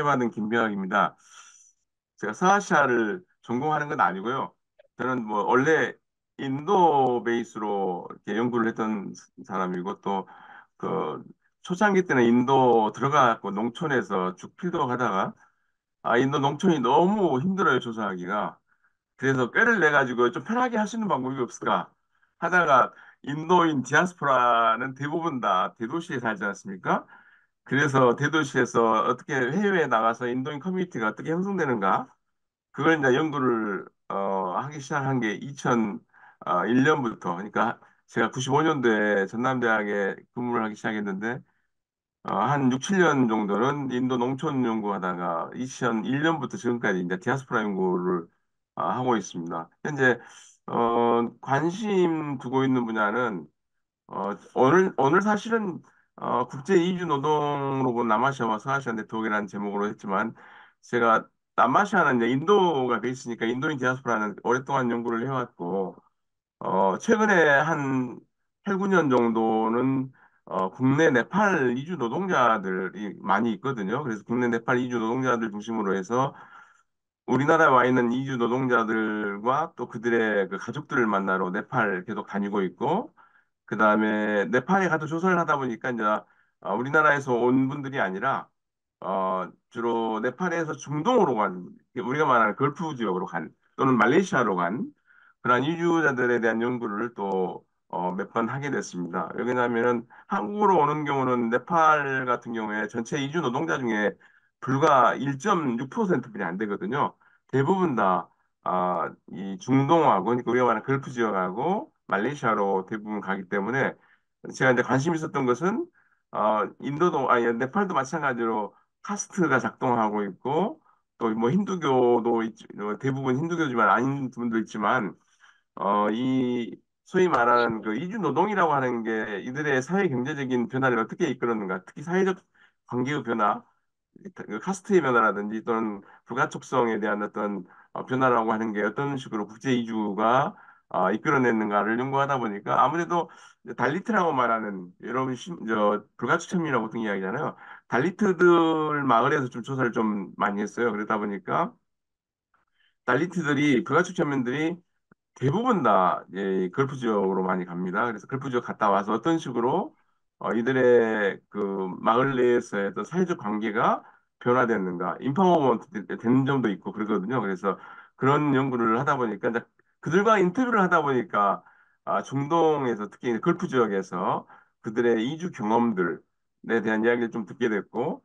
소개받은 김병학입니다. 제가 서아시아를 전공하는 건 아니고요. 저는 뭐 원래 인도 베이스로 이렇게 연구를 했던 사람이고 또 그 초창기 때는 인도 들어가고 농촌에서 쭉 필드work 하다가 인도 농촌이 너무 힘들어요, 조사하기가. 그래서 꾀를 내가지고 좀 편하게 할 수 있는 방법이 없을까 하다가 인도인 디아스포라는 대부분 다 대도시에 살지 않습니까? 그래서 대도시에서 어떻게 해외에 나가서 인도인 커뮤니티가 어떻게 형성되는가? 그걸 이제 연구를 하기 시작한 게 2001년부터. 그러니까 제가 95년도에 전남대학에 근무를 하기 시작했는데 한 6, 7년 정도는 인도 농촌 연구하다가 2001년부터 지금까지 이제 디아스포라 연구를 하고 있습니다. 현재 관심 두고 있는 분야는 오늘 사실은 국제 이주 노동으로 본 남아시아와 서아시아 네트워크라는 제목으로 했지만 제가 남아시아는 이제 인도가 베이스니까 인도인 디아스포라는 오랫동안 연구를 해왔고 최근에 한 8, 9년 정도는 국내 네팔 이주 노동자들이 많이 있거든요. 그래서 국내 네팔 이주 노동자들 중심으로 해서 우리나라에 와 있는 이주 노동자들과 또 그들의 그 가족들을 만나러 네팔 계속 다니고 있고 그 다음에 네팔에 가서 조사를 하다 보니까 이제 우리나라에서 온 분들이 아니라 주로 네팔에서 중동으로 간 우리가 말하는 걸프 지역으로 간 또는 말레이시아로 간 그러한 이주자들에 대한 연구를 또 몇 번 하게 됐습니다. 왜냐하면은 한국으로 오는 경우는 네팔 같은 경우에 전체 이주 노동자 중에 불과 1.6%뿐이 안 되거든요. 대부분 다 이 중동하고 그러니까 우리가 말하는 걸프 지역하고 말레이시아로 대부분 가기 때문에 제가 이제 관심 있었던 것은 인도도 아니 네팔도 마찬가지로 카스트가 작동하고 있고 또 뭐 힌두교도 대부분 힌두교지만 아닌 분도 있지만 이 소위 말하는 그 이주 노동이라고 하는 게 이들의 사회 경제적인 변화를 어떻게 이끌었는가 특히 사회적 관계의 변화 그 카스트의 변화라든지 또는 불가촉성에 대한 어떤 변화라고 하는 게 어떤 식으로 국제 이주가 이끌어냈는가를 연구하다 보니까 아무래도 달리트라고 말하는 여러분 불가촉 천민이라고 보통 이야기잖아요. 달리트들 마을에서 좀 조사를 좀 많이 했어요. 그러다 보니까 달리트들이 불가촉 천민들이 대부분 다 걸프 지역으로 많이 갑니다. 그래서 걸프 지역 갔다 와서 어떤 식으로 이들의 그 마을 내에서의 어떤 사회적 관계가 변화됐는가, 인파워먼트 되는 점도 있고 그러거든요. 그래서 그런 연구를 하다 보니까 이제 그들과 인터뷰를 하다 보니까 중동에서 특히 걸프 지역에서 그들의 이주 경험들에 대한 이야기를 좀 듣게 됐고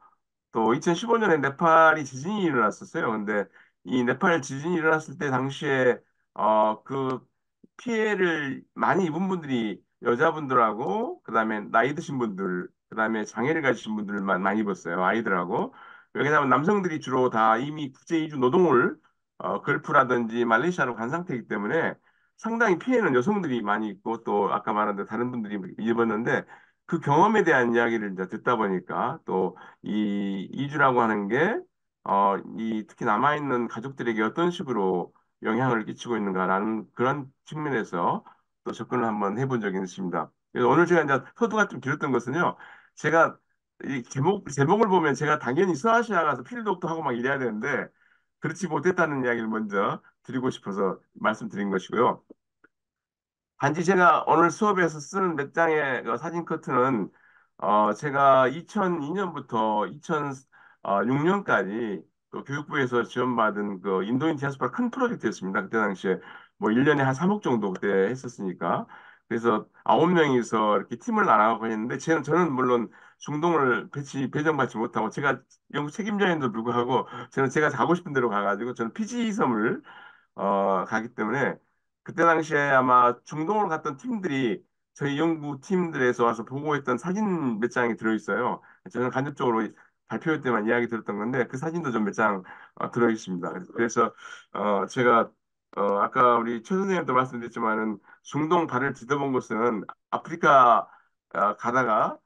또 2015년에 네팔이 지진이 일어났었어요. 근데 이 네팔 지진이 일어났을 때 당시에 그 피해를 많이 입은 분들이 여자분들하고 그다음에 나이 드신 분들, 그다음에 장애를 가지신 분들만 많이 입었어요. 아이들하고. 왜냐하면 남성들이 주로 다 이미 국제 이주 노동을 걸프라든지 말레이시아로 간 상태이기 때문에 상당히 피해는 여성들이 많이 입고 또 아까 말한 대로 다른 분들이 입었는데 그 경험에 대한 이야기를 이제 듣다 보니까 또 이 이주라고 하는 게 이 특히 남아있는 가족들에게 어떤 식으로 영향을 끼치고 있는가라는 그런 측면에서 또 접근을 한번 해본 적이 있습니다. 그래서 오늘 제가 이제 서두가 좀 길었던 것은요. 제가 이 제목을 보면 제가 당연히 서아시아 가서 필드독도 하고 막 이래야 되는데 그렇지 못했다는 이야기를 먼저 드리고 싶어서 말씀드린 것이고요. 단지 제가 오늘 수업에서 쓰는 몇 장의 그 사진 커트는 제가 2002년부터 2006년까지 그 교육부에서 지원받은 그 인도인 디아스포라 큰 프로젝트였습니다. 그때 당시에 뭐 1년에 한 3억 정도 그때 했었으니까. 그래서 9명이서 이렇게 팀을 나눠가고 했는데 저는 물론 중동을 배정받지 못하고 제가 연구 책임자인데도 불구하고 저는 제가 가고 싶은 대로 가가지고 저는 피지 섬을 가기 때문에 그때 당시에 아마 중동으로 갔던 팀들이 저희 연구 팀들에서 와서 보고했던 사진 몇 장이 들어있어요. 저는 간접적으로 발표 때만 이야기 들었던 건데 그 사진도 좀 몇 장 들어있습니다. 그래서 제가 아까 우리 최 선생님도 말씀드렸지만은 중동 발을 디뎌본 곳은 아프리카 가다가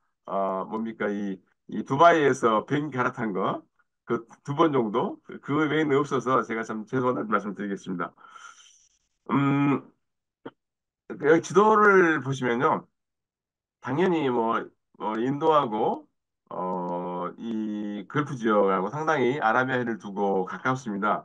뭡니까 이 두바이에서 비행기 갈아탄 거 그 두 번 정도 그 외에는 없어서 제가 참 죄송하다는 말씀 드리겠습니다. 음, 여기 지도를 보시면요. 당연히 인도하고, 이 걸프 지역하고 상당히 아라비아해를 두고 가깝습니다.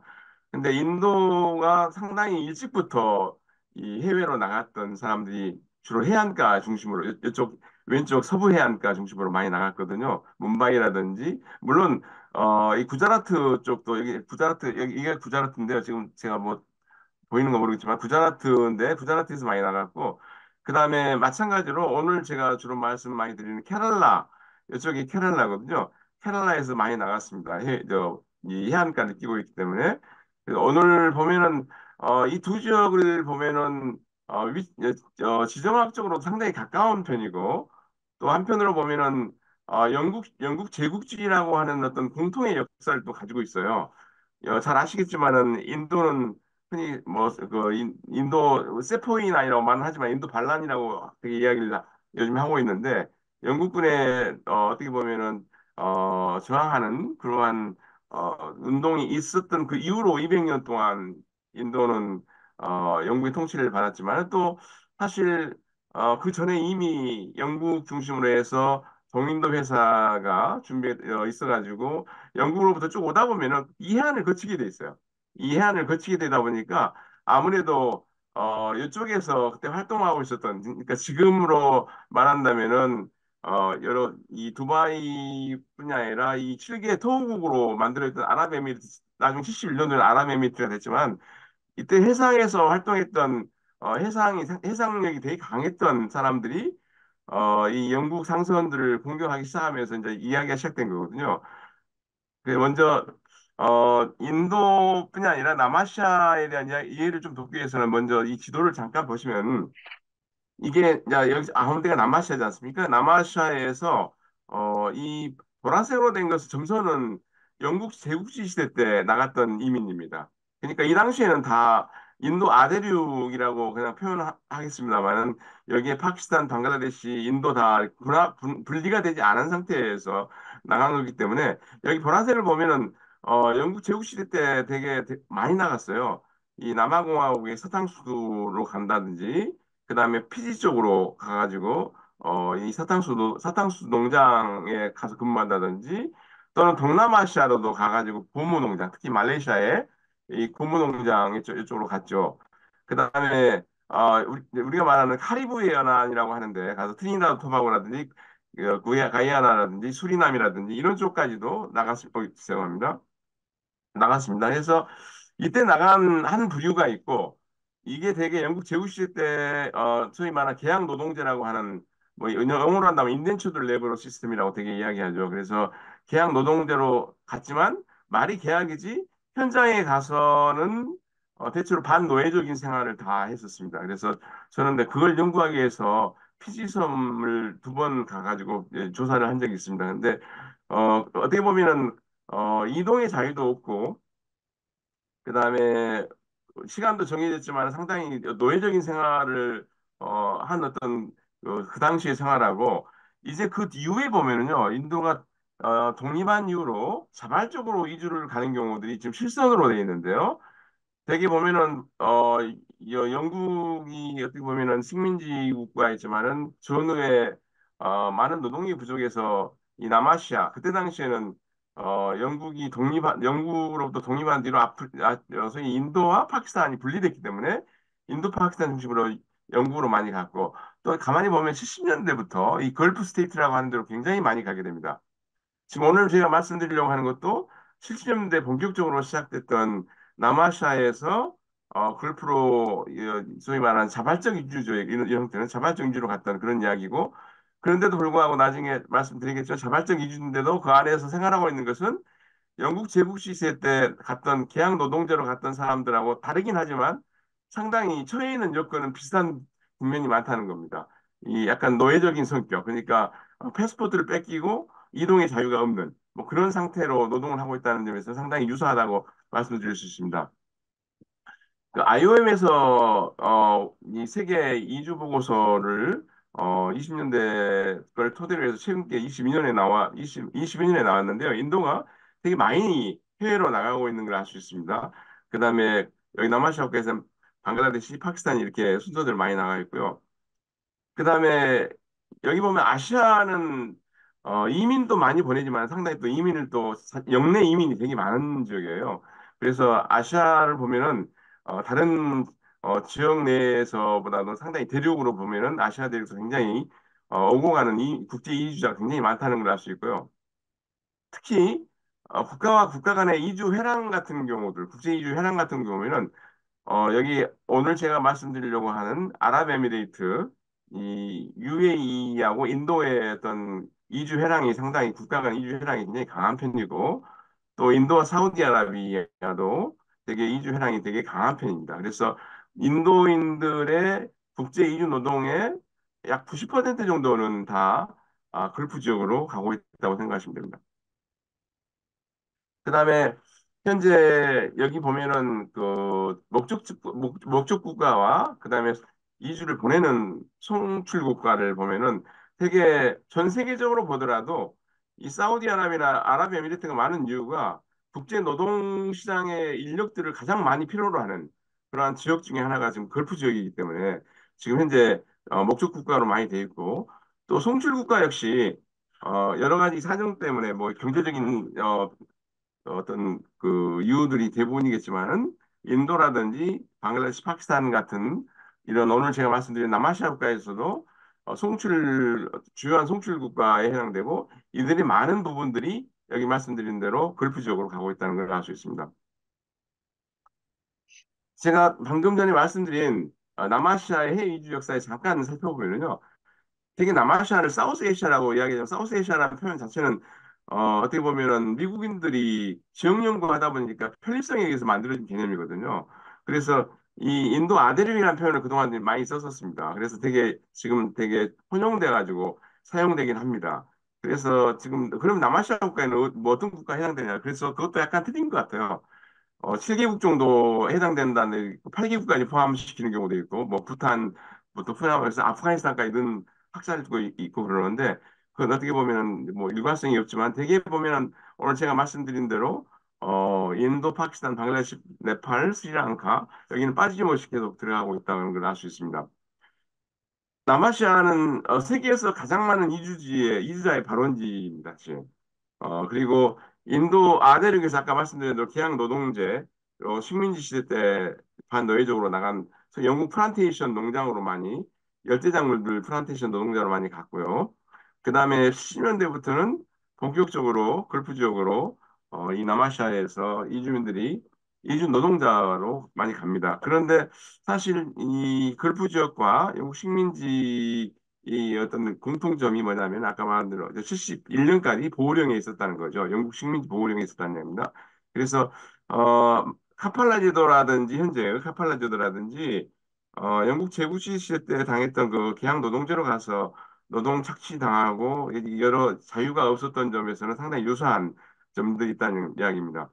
근데 인도가 상당히 일찍부터 이 해외로 나갔던 사람들이 주로 해안가 중심으로 이쪽 왼쪽 서부 해안가 중심으로 많이 나갔거든요. 뭄바이라든지 물론 이 구자라트 쪽도 여기 구자라트 여기 이게 구자라트인데요. 지금 제가 뭐 보이는 거 모르겠지만 구자라트인데 구자라트에서 많이 나갔고 그다음에 마찬가지로 오늘 제가 주로 말씀 많이 드리는 케랄라 이쪽이 케랄라거든요. 케랄라에서 많이 나갔습니다. 이 해안가 느끼고 있기 때문에 그래서 오늘 보면은 이 두 지역을 보면은 지정학적으로 상당히 가까운 편이고 또 한편으로 보면은 영국 제국주의라고 하는 어떤 공통의 역사를 또 가지고 있어요. 잘 아시겠지만은 인도는 흔히 뭐 그 인도 세포인이라고 말은 하지만 인도 반란이라고 되게 이야기를 요즘 하고 있는데 영국군의 어떻게 보면은 저항하는 그러한 운동이 있었던 그 이후로 200년 동안 인도는 영국의 통치를 받았지만 또 사실 그 전에 이미 영국 중심으로 해서 동인도 회사가 준비해 있어가지고 영국으로부터 쭉 오다 보면은 이 해안을 거치게 돼 있어요. 이 해안을 거치게 되다 보니까 아무래도 이쪽에서 그때 활동하고 있었던 그러니까 지금으로 말한다면은 여러 이 두바이뿐이 아니라 이 7개 토호국으로 만들어졌던 아랍에미리트 나중 71년도에 아랍에미리트가 됐지만 이때 해상에서 활동했던 해상력이 되게 강했던 사람들이 이 영국 상선들을 공격하기 시작하면서 이제 이야기가 시작된 거거든요. 먼저 인도뿐이 아니라 남아시아에 대한 이해를 좀 돕기 위해서는 먼저 이 지도를 잠깐 보시면 이게 야 여기 아무 데가 남아시아지 않습니까? 남아시아에서 이 보라색으로 된 것은 점선은 영국 제국주의 시대 때 나갔던 이민입니다. 그러니까 이 당시에는 다 인도 아대륙이라고 그냥 표현하겠습니다만은 여기에 파키스탄, 방글라데시, 인도 다 분리가 되지 않은 상태에서 나간 거기 때문에 여기 보라색을 보면은 영국 제국시대 때 되게 많이 나갔어요. 이 남아공화국의 사탕수수로 간다든지 그 다음에 피지 쪽으로 가가지고 이 사탕수수 농장에 가서 근무한다든지 또는 동남아시아로도 가가지고 고무 농장, 특히 말레이시아에 이 고무 농장 이쪽으로 갔죠. 그 다음에 우리가 말하는 카리브해 연안이라고 하는데 가서 트리니다드 토바고라든지 가이아나라든지 수리남이라든지 이런 쪽까지도 나갔을 거합니다. 나갔습니다. 그래서 이때 나간 한 부류가 있고 이게 되게 영국 제국시대 때 소위 말하는 계약 노동제라고 하는 뭐 영어로 한다면 인덴처드 레버러 시스템이라고 되게 이야기하죠. 그래서 계약 노동제로 갔지만 말이 계약이지 현장에 가서는 대체로 반노예적인 생활을 다 했었습니다. 그래서 저는 근데 그걸 연구하기 위해서 피지섬을 두 번 가가지고 조사를 한 적이 있습니다. 근데 어떻게 보면은 이동의 자유도 없고 그다음에 시간도 정해졌지만 상당히 노예적인 생활을 한 어떤 그 당시의 생활하고 이제 그 이후에 보면은요 인도가 독립한 이후로 자발적으로 이주를 가는 경우들이 지금 실선으로 돼 있는데요. 되게 보면은 영국이 어떻게 보면은 식민지 국가였지만은 전후에 많은 노동力부족해서 이 남아시아 그때 당시에는 영국으로부터 독립한 뒤로 소위 인도와 파키스탄이 분리됐기 때문에 인도 파키스탄 중심으로 영국으로 많이 갔고 또 가만히 보면 70년대부터 이 걸프 스테이트라고 하는 데로 굉장히 많이 가게 됩니다. 지금 오늘 제가 말씀드리려고 하는 것도 70년대 본격적으로 시작됐던 남아시아에서 골프로 소위 말하는 자발적 이주죠. 이런 형태는 자발적 이주로 갔던 그런 이야기고 그런데도 불구하고 나중에 말씀드리겠죠. 자발적 이주인데도 그 안에서 생활하고 있는 것은 영국 제국 시대 때 갔던 계약 노동자로 갔던 사람들하고 다르긴 하지만 상당히 처해 있는 여건은 비슷한 국면이 많다는 겁니다. 이 약간 노예적인 성격, 그러니까 패스포트를 뺏기고 이동의 자유가 없는 뭐 그런 상태로 노동을 하고 있다는 점에서 상당히 유사하다고 말씀드릴 수 있습니다. 그 IOM에서 이 세계 이주 보고서를 20년대 걸 토대로 해서 최근께 22년에 나왔는데요. 인도가 되게 많이 해외로 나가고 있는 걸 알 수 있습니다. 그다음에 여기 남아시아국에서 방글라데시, 파키스탄이 이렇게 순서대로 많이 나가 있고요. 그다음에 여기 보면 아시아는 이민도 많이 보내지만 상당히 또 이민을 또 영내 이민이 되게 많은 지역이에요. 그래서 아시아를 보면은 다른 지역 내에서보다도 상당히 대륙으로 보면은 아시아 대륙에서 굉장히 오고 가는 국제 이주자가 굉장히 많다는 걸 알 수 있고요. 특히 국가와 국가 간의 이주 회랑 같은 경우들, 국제 이주 회랑 같은 경우에는 여기 오늘 제가 말씀드리려고 하는 아랍에미레이트, 이 UAE하고 인도의 어떤 이주 회랑이 상당히 국가 간 이주 회랑이 굉장히 강한 편이고 또 인도와 사우디아라비아도 되게 이주 회랑이 되게 강한 편입니다. 그래서 인도인들의 국제 이주 노동의 약 90% 정도는 다 걸프 지역으로 가고 있다고 생각하시면 됩니다. 그다음에 현재 여기 보면은 그 목적 국가와 그다음에 이주를 보내는 송출 국가를 보면은 되게 전 세계적으로 보더라도 이 사우디아라비아나 아랍에미리트가 많은 이유가 국제 노동 시장의 인력들을 가장 많이 필요로 하는 그러한 지역 중에 하나가 지금 걸프 지역이기 때문에 지금 현재 목적 국가로 많이 돼 있고 또 송출 국가 역시 여러 가지 사정 때문에 뭐 경제적인 어떤 그 이유들이 대부분이겠지만은 인도라든지 방글라데시, 파키스탄 같은 이런 오늘 제가 말씀드린 남아시아 국가에서도 주요한 송출 국가에 해당되고 이들이 많은 부분들이 여기 말씀드린 대로 걸프 지역으로 가고 있다는 걸 알 수 있습니다. 제가 방금 전에 말씀드린 남아시아의 해외 이주 역사에 잠깐 살펴보면요. 되게 남아시아를 사우스에이시아라고 이야기하죠. 사우스에이시아라는 표현 자체는 어떻게 보면은 미국인들이 지역 연구하다 보니까 편립성에 의해서 만들어진 개념이거든요. 그래서 이 인도 아대륙이라는 표현을 그동안 많이 썼었습니다. 그래서 되게 지금 되게 혼용돼 가지고 사용되긴 합니다. 그래서 지금 그럼 남아시아 국가에는 뭐 어떤 국가에 해당되냐? 그래서 그것도 약간 틀린 것 같아요. 7개국 정도 해당된다는 8개국까지 포함시키는 경우도 있고 뭐 부탄부터 포함해서 아프가니스탄까지 는 학살도 있고 그러는데 그건 어떻게 보면은 뭐 일관성이 없지만 대개 보면은 오늘 제가 말씀드린 대로 인도, 파키스탄, 방글라데시, 네팔, 스리랑카 여기는 빠짐없이 계속 들어가고 있다는 걸 알 수 있습니다. 남아시아는 세계에서 가장 많은 이주자의 발원지입니다. 지금. 그리고 인도 아대륙에서 아까 말씀드린 대로 계양 노동제, 식민지 시대 때 반노예적으로 나간 영국 플란테이션 농장으로 많이, 열대작물들 플란테이션 노동자로 많이 갔고요. 그 다음에 70년대부터는 본격적으로 걸프 지역으로 이 남아시아에서 이주민들이 이주 노동자로 많이 갑니다. 그런데 사실 이 걸프 지역과 영국 식민지 이 어떤 공통점이 뭐냐면 아까 말한 대로 71년까지 보호령에 있었다는 거죠. 영국 식민지 보호령에 있었다는 얘기입니다. 그래서 카팔라 제도라든지 현재 카팔라 제도라든지 영국 제국시 시대 때 당했던 그 계양 노동제로 가서 노동 착취당하고 여러 자유가 없었던 점에서는 상당히 유사한 점들이 있다는 이야기입니다.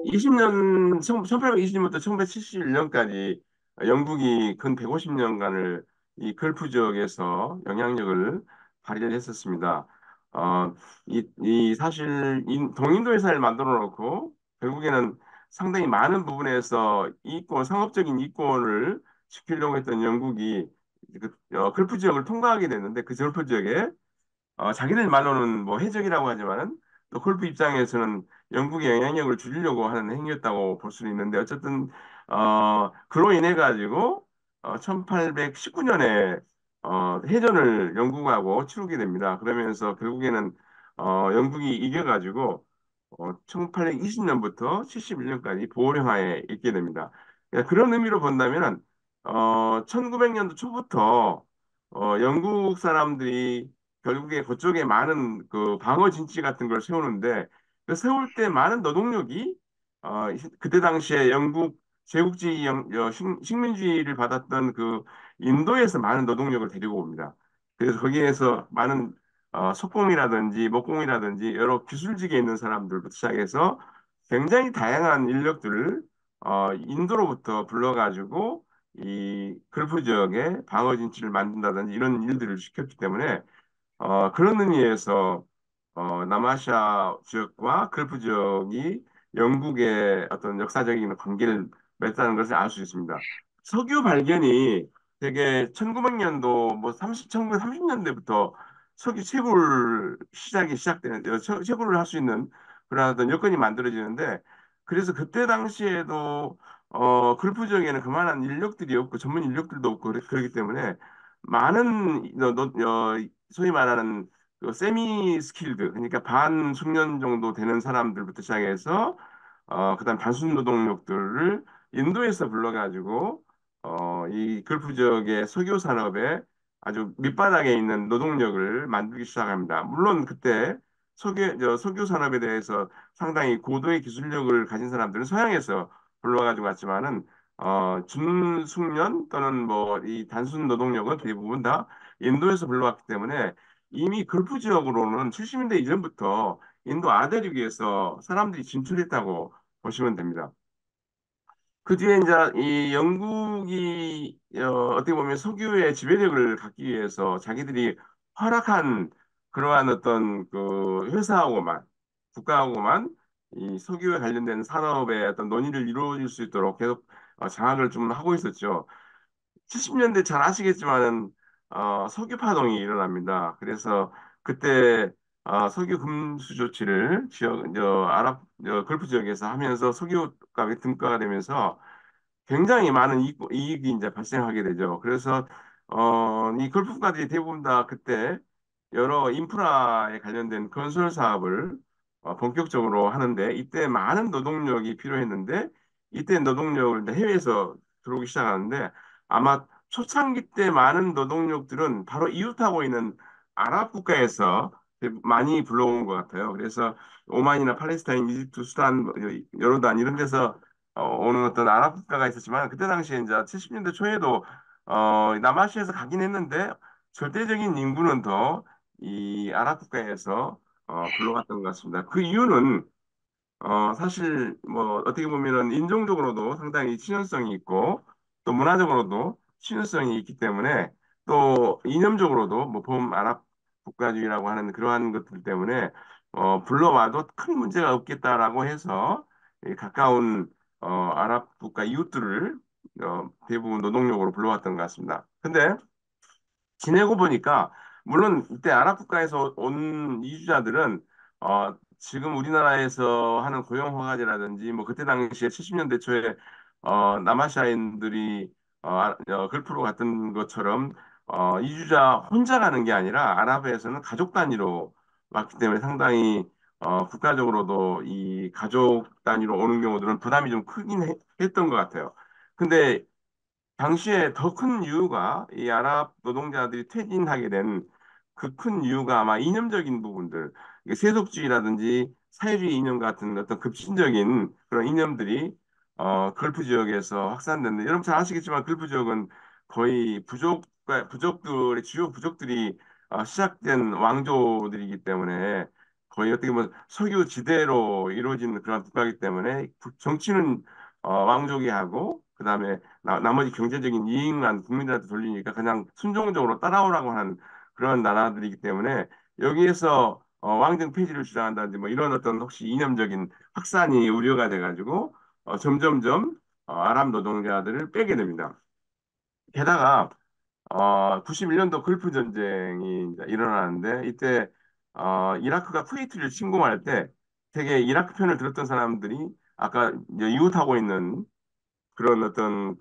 20년, 1820년부터 1971년까지 영국이 근 150년간을 이 걸프 지역에서 영향력을 발휘했었습니다. 사실 동인도 회사를 만들어 놓고 결국에는 상당히 많은 부분에서 상업적인 이권을 지키려고 했던 영국이 걸프 지역을 통과하게 됐는데 그 걸프 지역에 자기들 말로는 뭐 해적이라고 하지만은 또 골프 입장에서는 영국에 영향력을 줄이려고 하는 행위였다고 볼 수는 있는데 어쨌든 그로 인해 가지고 1819년에 해전을 영국하고 치르게 됩니다. 그러면서 결국에는 영국이 이겨가지고 1820년부터 71년까지 보호령하에 있게 됩니다. 그러니까 그런 의미로 본다면은 1900년도 초부터 영국 사람들이 결국에 그쪽에 많은 그 방어 진지 같은 걸 세우는데 그 세울 때 많은 노동력이 그때 당시에 영국 제국주의 식민지를 받았던 그 인도에서 많은 노동력을 데리고 옵니다. 그래서 거기에서 많은 석공이라든지 목공이라든지 여러 기술직에 있는 사람들부터 시작해서 굉장히 다양한 인력들을 인도로부터 불러가지고 이 걸프 지역에 방어 진지를 만든다든지 이런 일들을 시켰기 때문에 그런 의미에서 남아시아 지역과 걸프 지역이 영국의 어떤 역사적인 관계를 맺다는 것을 알 수 있습니다. 석유 발견이 되게 1900년도 뭐 1930년대부터 석유 채굴 시작이 시작되는 채굴을 할 수 있는 그런 어떤 여건이 만들어지는데 그래서 그때 당시에도 걸프 지역에는 그만한 인력들이 없고 전문 인력들도 없고 그렇기 때문에 많은 소위 말하는 그 세미 스킬드 그러니까 반 숙련 정도 되는 사람들부터 시작해서 그다음 단순 노동력들을 인도에서 불러가지고 이 걸프 지역의 석유 산업에 아주 밑바닥에 있는 노동력을 만들기 시작합니다. 물론 그때 석유 산업에 대해서 상당히 고도의 기술력을 가진 사람들은 서양에서 불러가지고 왔지만은 준숙련 또는 뭐 이 단순 노동력은 대부분 다 인도에서 불러왔기 때문에 이미 걸프 지역으로는 70년대 이전부터 인도 아대륙에서 사람들이 진출했다고 보시면 됩니다. 그 뒤에 이제 이 영국이 어떻게 보면 석유의 지배력을 갖기 위해서 자기들이 허락한 그러한 어떤 그 회사하고만 국가하고만 이 석유에 관련된 산업의 어떤 논의를 이루어질 수 있도록 계속 장악을 좀 하고 있었죠. 70년대 잘 아시겠지만은 석유 파동이 일어납니다. 그래서 그때 석유 금수 조치를 걸프 지역에서 하면서 석유 값이 등가가 되면서 굉장히 많은 이익이 이제 발생하게 되죠. 그래서 이 걸프 국가들이 대부분 다 그때 여러 인프라에 관련된 건설 사업을 본격적으로 하는데 이때 많은 노동력이 필요했는데 이때 노동력을 이제 해외에서 들어오기 시작하는데 아마 초창기 때 많은 노동력들은 바로 이웃하고 있는 아랍 국가에서 많이 불러온 것 같아요. 그래서 오만이나 팔레스타인, 이집트, 수단, 요르단 이런 데서 오는 어떤 아랍 국가가 있었지만 그때 당시에 이제 70년대 초에도 남아시아에서 가긴 했는데 절대적인 인구는 더 이 아랍 국가에서 불러갔던 것 같습니다. 그 이유는 사실 뭐 어떻게 보면은 인종적으로도 상당히 친연성이 있고 또 문화적으로도 친연성이 있기 때문에 또 이념적으로도 뭐 범아랍 국가주의라고 하는 그러한 것들 때문에 불러와도 큰 문제가 없겠다라고 해서 이 가까운 아랍 국가 이웃들을 대부분 노동력으로 불러왔던 것 같습니다. 근데 지내고 보니까 물론 이때 아랍 국가에서 온 이주자들은 지금 우리나라에서 하는 고용 허가제라든지 뭐 그때 당시에 70년대 초에 남아시아인들이 걸프로 갔던 것처럼 이주자 혼자 가는 게 아니라 아랍에서는 가족 단위로 왔기 때문에 상당히 국가적으로도 이 가족 단위로 오는 경우들은 부담이 좀 크긴 했던 것 같아요. 근데 당시에 더 큰 이유가 이 아랍 노동자들이 퇴진하게 된 그 큰 이유가 아마 이념적인 부분들, 이게 세속주의라든지 사회주의 이념 같은 어떤 급진적인 그런 이념들이 걸프 지역에서 확산됐는데 여러분 잘 아시겠지만 걸프 지역은 거의 부족들의 주요 부족들이 시작된 왕조들이기 때문에 거의 어떻게 보면 석유 지대로 이루어진 그런 국가이기 때문에 정치는 왕족이 하고 그다음에 나머지 경제적인 이익만 국민들한테 돌리니까 그냥 순종적으로 따라오라고 하는 그런 나라들이기 때문에 여기에서 왕정 폐지를 주장한다든지 뭐 이런 어떤 혹시 이념적인 확산이 우려가 돼가지고 점점점 아랍 노동자들을 빼게 됩니다. 게다가 91년도 걸프 전쟁이 이제 일어나는데 이때 이라크가 쿠웨이트를 침공할 때 되게 이라크 편을 들었던 사람들이 아까 이제 이웃하고 있는 그런 어떤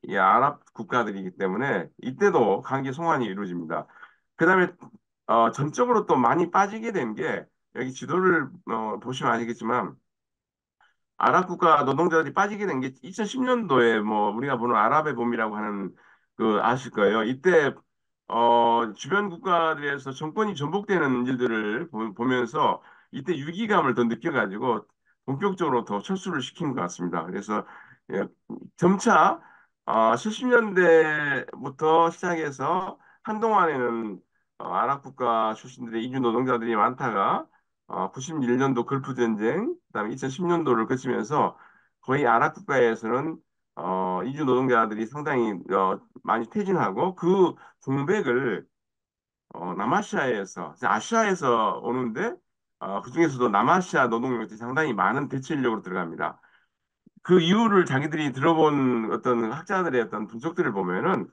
이 아랍 국가들이기 때문에 이때도 강제 송환이 이루어집니다. 그다음에 전적으로 또 많이 빠지게 된 게 여기 지도를 보시면 아시겠지만 아랍 국가 노동자들이 빠지게 된 게 2010년도에 뭐 우리가 보는 아랍의 봄이라고 하는 그 아실 거예요. 이때 주변 국가들에서 정권이 전복되는 일들을 보면서 이때 위기감을 더 느껴가지고 본격적으로 더 철수를 시킨 것 같습니다. 그래서 예, 점차 70년대부터 시작해서 한동안에는 아랍 국가 출신들의 이주 노동자들이 많다가 91년도 걸프 전쟁, 그다음에 2010년도를 거치면서 거의 아랍 국가에서는 이주 노동자들이 상당히 많이 퇴진하고 그 공백을 남아시아에서 아시아에서 오는데 그중에서도 남아시아 노동력들이 상당히 많은 대체 인력으로 들어갑니다. 그 이유를 자기들이 들어본 어떤 학자들의 어떤 분석들을 보면은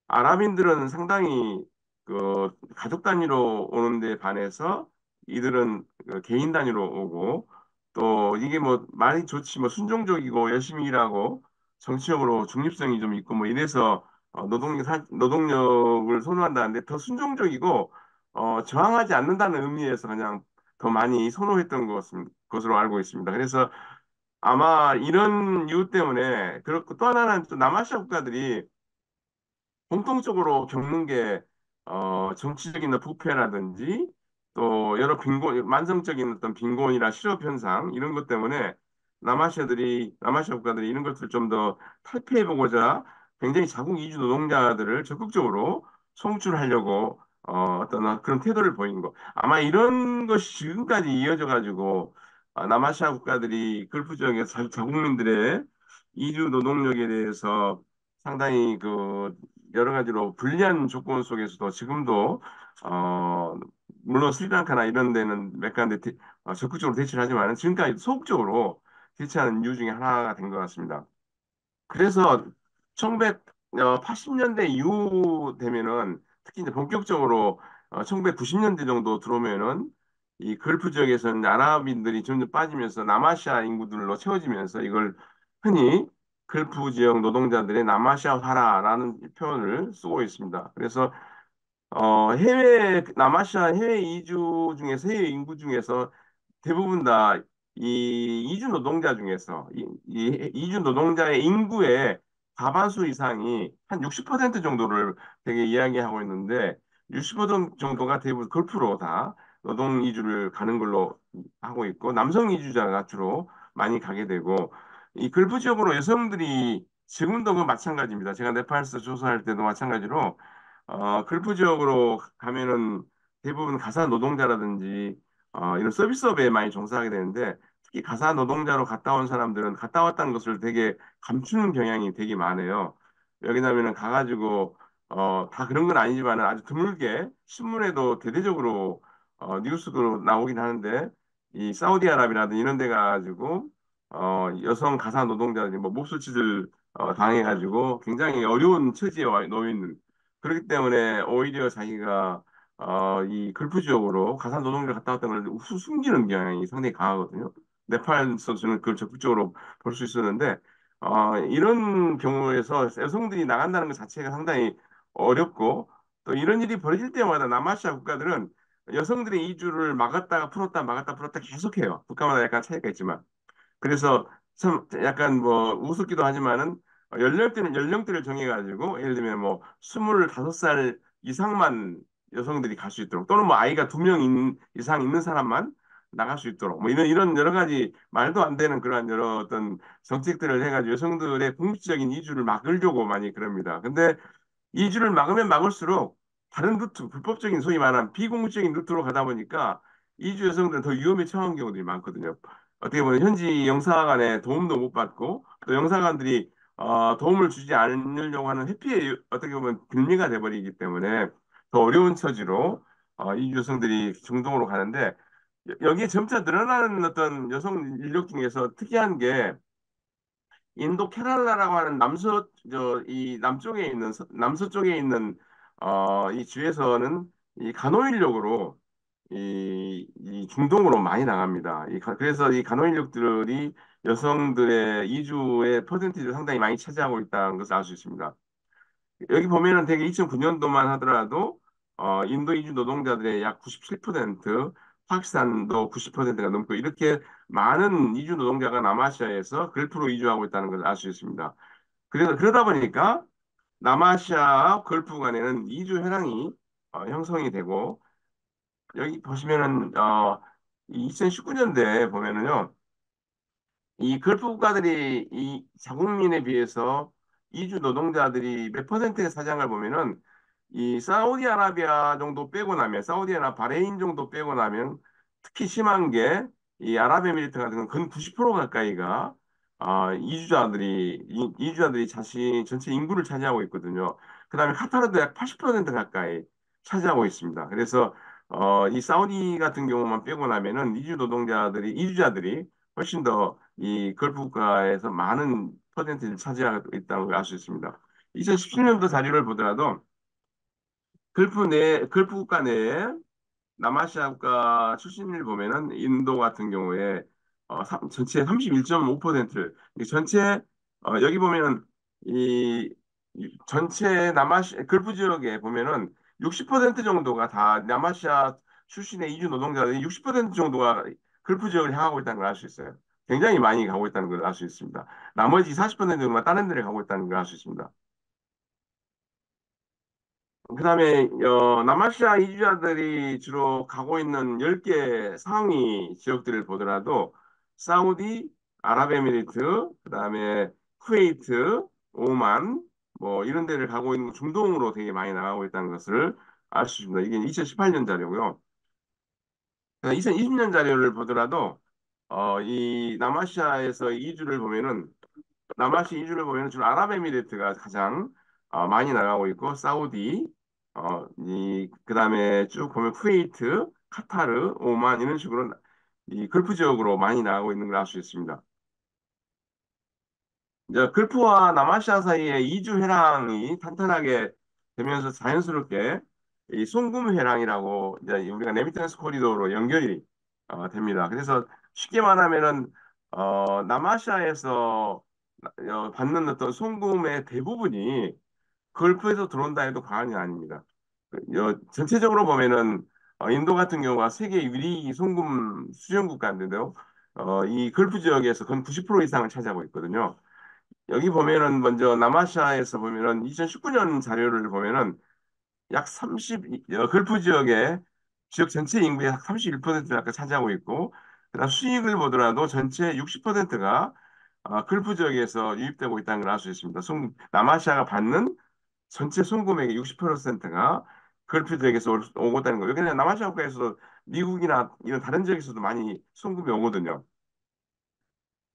아랍인들은 상당히 그 가족 단위로 오는데 반해서 이들은 그 개인 단위로 오고 또 이게 뭐 말이 좋지 뭐 순종적이고 열심히 일하고 정치적으로 중립성이 좀 있고 뭐 이래서 노동력을 선호한다는데 더 순종적이고 저항하지 않는다는 의미에서 그냥 더 많이 선호했던 것으로 알고 있습니다. 그래서 아마 이런 이유 때문에 그렇고 또 하나는 또 남아시아 국가들이 공통적으로 겪는 게 정치적인 부패라든지 또 여러 만성적인 어떤 빈곤이나 실업 현상 이런 것 때문에 남아시아 국가들이 이런 것을 좀 더 탈피해보고자 굉장히 자국 이주 노동자들을 적극적으로 송출하려고 어떤 그런 태도를 보인 거. 아마 이런 것이 지금까지 이어져 가지고 남아시아 국가들이 걸프 지역의 자국민들의 이주 노동력에 대해서 상당히 그 여러 가지로 불리한 조건 속에서도 지금도 어 물론 스리랑카나 이런 데는 몇 가지 적극적으로 대치를 하지만 지금까지 소극적으로 대치하는 이유 중에 하나가 된 것 같습니다. 그래서 1980년대 이후 되면은 특히 이제 본격적으로 1990년대 정도 들어오면은 이 걸프 지역에서는 아랍인들이 점점 빠지면서 남아시아 인구들로 채워지면서 이걸 흔히 걸프 지역 노동자들의 남아시아화라는 표현을 쓰고 있습니다. 그래서 남아시아 해외 이주 중에서 해외 인구 중에서 대부분 다 이 이주 노동자 중에서 이 이주 노동자의 인구의 과반수 이상이 한 60% 정도를 되게 이야기하고 있는데 60% 정도가 대부분 걸프로 다 노동 이주를 가는 걸로 하고 있고 남성 이주자가 주로 많이 가게 되고 이 걸프 지역으로 여성들이 지금도 그 마찬가지입니다. 제가 네팔에서 조사할 때도 마찬가지로 걸프 지역으로 가면은 대부분 가사 노동자라든지 이런 서비스업에 많이 종사하게 되는데 특히 가사 노동자로 갔다 온 사람들은 갔다 왔다는 것을 되게 감추는 경향이 되게 많아요. 여기냐면은 가가지고 다 그런 건 아니지만 아주 드물게 신문에도 대대적으로 뉴스로 나오긴 하는데 이 사우디아라비아라든 이런 데 가가지고 여성 가사 노동자들이 뭐 목수치들 당해가지고 굉장히 어려운 처지에 놓여 있는 그렇기 때문에 오히려 자기가 이 걸프 지역으로 가사 노동자를 갔다 왔다는 걸 숨기는 경향이 상당히 강하거든요. 네팔 선수는 그걸 적극적으로 볼 수 있었는데 이런 경우에서 여성들이 나간다는 것 자체가 상당히 어렵고 또 이런 일이 벌어질 때마다 남아시아 국가들은 여성들의 이주를 막았다가 풀었다 막았다 풀었다 계속해요. 국가마다 약간 차이가 있지만. 그래서 참 약간 뭐 우습기도 하지만은 연령대를 정해가지고 예를 들면 뭐 25살 이상만 여성들이 갈 수 있도록 또는 뭐 아이가 2명 이상 있는 사람만 나갈 수 있도록 뭐 이런 여러 가지 말도 안 되는 그러한 여러 어떤 정책들을 해가지고 여성들의 궁극적인 이주를 막으려고 많이 그럽니다. 근데 이주를 막으면 막을수록 다른 루트, 불법적인 소위 말하는 비공식적인 루트로 가다 보니까 이주 여성들은 더 위험에 처한 경우들이 많거든요. 어떻게 보면 현지 영사관의 도움도 못 받고 또 영사관들이 도움을 주지 않으려고 하는 회피의 어떻게 보면 빌미가 돼버리기 때문에 더 어려운 처지로 이주 여성들이 중동으로 가는데 여기에 점차 늘어나는 어떤 여성 인력 중에서 특이한 게 인도 케랄라라고 하는 이 남쪽에 있는, 남서쪽에 있는, 이 주에서는 이 간호인력으로 이 중동으로 많이 나갑니다. 그래서 이 간호인력들이 여성들의 이주의 퍼센티지를 상당히 많이 차지하고 있다는 것을 알 수 있습니다. 여기 보면은 되게 2009년도만 하더라도 인도 이주 노동자들의 약 97%, 파키스탄도 90%가 넘고 이렇게 많은 이주 노동자가 남아시아에서 걸프로 이주하고 있다는 걸 알 수 있습니다. 그래서 그러다 보니까 남아시아 걸프 간에는 이주 현황이 형성이 되고 여기 보시면은 2019년대에 보면은요. 이 걸프 국가들이 이 자국민에 비해서 이주 노동자들이 몇 퍼센트의 사장을 보면은 이 사우디아라비아 정도 빼고 나면 사우디나 바레인 정도 빼고 나면 특히 심한 게 이 아랍에미리트 같은 건 근 90% 가까이가 이주자들이 자신 전체 인구를 차지하고 있거든요. 그다음에 카타르도 약 80% 가까이 차지하고 있습니다. 그래서 이 사우디 같은 경우만 빼고 나면은 이주자들이 훨씬 더 이 걸프 국가에서 많은 퍼센트를 차지하고 있다는 걸 알 수 있습니다. 2017년도 자료를 보더라도 걸프 국가 내에 남아시아 국가 출신을 보면은 인도 같은 경우에 전체 31.5%, 전체 여기 보면은 이, 이 전체 남아시아 걸프 지역에 보면은 60% 정도가 다 남아시아 출신의 이주 노동자들이 60% 정도가 걸프 지역을 향하고 있다는 걸 알 수 있어요. 굉장히 많이 가고 있다는 걸 알 수 있습니다. 나머지 40%만 다른 데를 가고 있다는 걸 알 수 있습니다. 그다음에 남아시아 이주자들이 주로 가고 있는 10개 상위 지역들을 보더라도 사우디, 아랍에미리트, 그다음에 쿠웨이트, 오만 뭐 이런 데를 가고 있는 중동으로 되게 많이 나가고 있다는 것을 알 수 있습니다. 이게 2018년 자료고요. 2020년 자료를 보더라도 이 남아시아에서 이주를 보면은 남아시 이주를 보면 주로 아랍에미리트가 가장 많이 나가고 있고 사우디 이 그다음에 쭉 보면 쿠웨이트, 카타르, 오만 이런 식으로 이 걸프 지역으로 많이 나가고 있는 걸 알 수 있습니다. 이제 걸프와 남아시아 사이에 이주 회랑이 탄탄하게 되면서 자연스럽게 이 송금 회랑이라고 이제 우리가 레미탄스 코리도로 연결이 됩니다. 그래서 쉽게 말하면은 남아시아에서 받는 어떤 송금의 대부분이 걸프에서 들어온다 해도 과언이 아닙니다. 전체적으로 보면은 인도 같은 경우가 세계 1위 송금 수령 국가인데요. 이 걸프 지역에서 건 90% 이상을 차지하고 있거든요. 여기 보면은 먼저 남아시아에서 보면은 2019년 자료를 보면은 약 30, 걸프 지역의 지역 전체 인구의 약 31%를 아까 차지하고 있고, 그다음 수익을 보더라도 전체 60%가 걸프 지역에서 유입되고 있다는 걸 알 수 있습니다. 남아시아가 받는 전체 송금액의 60%가 걸프 지역에서 오고 있다는 거예요. 여기는 남아시아 국가에서도 미국이나 이런 다른 지역에서도 많이 송금이 오거든요.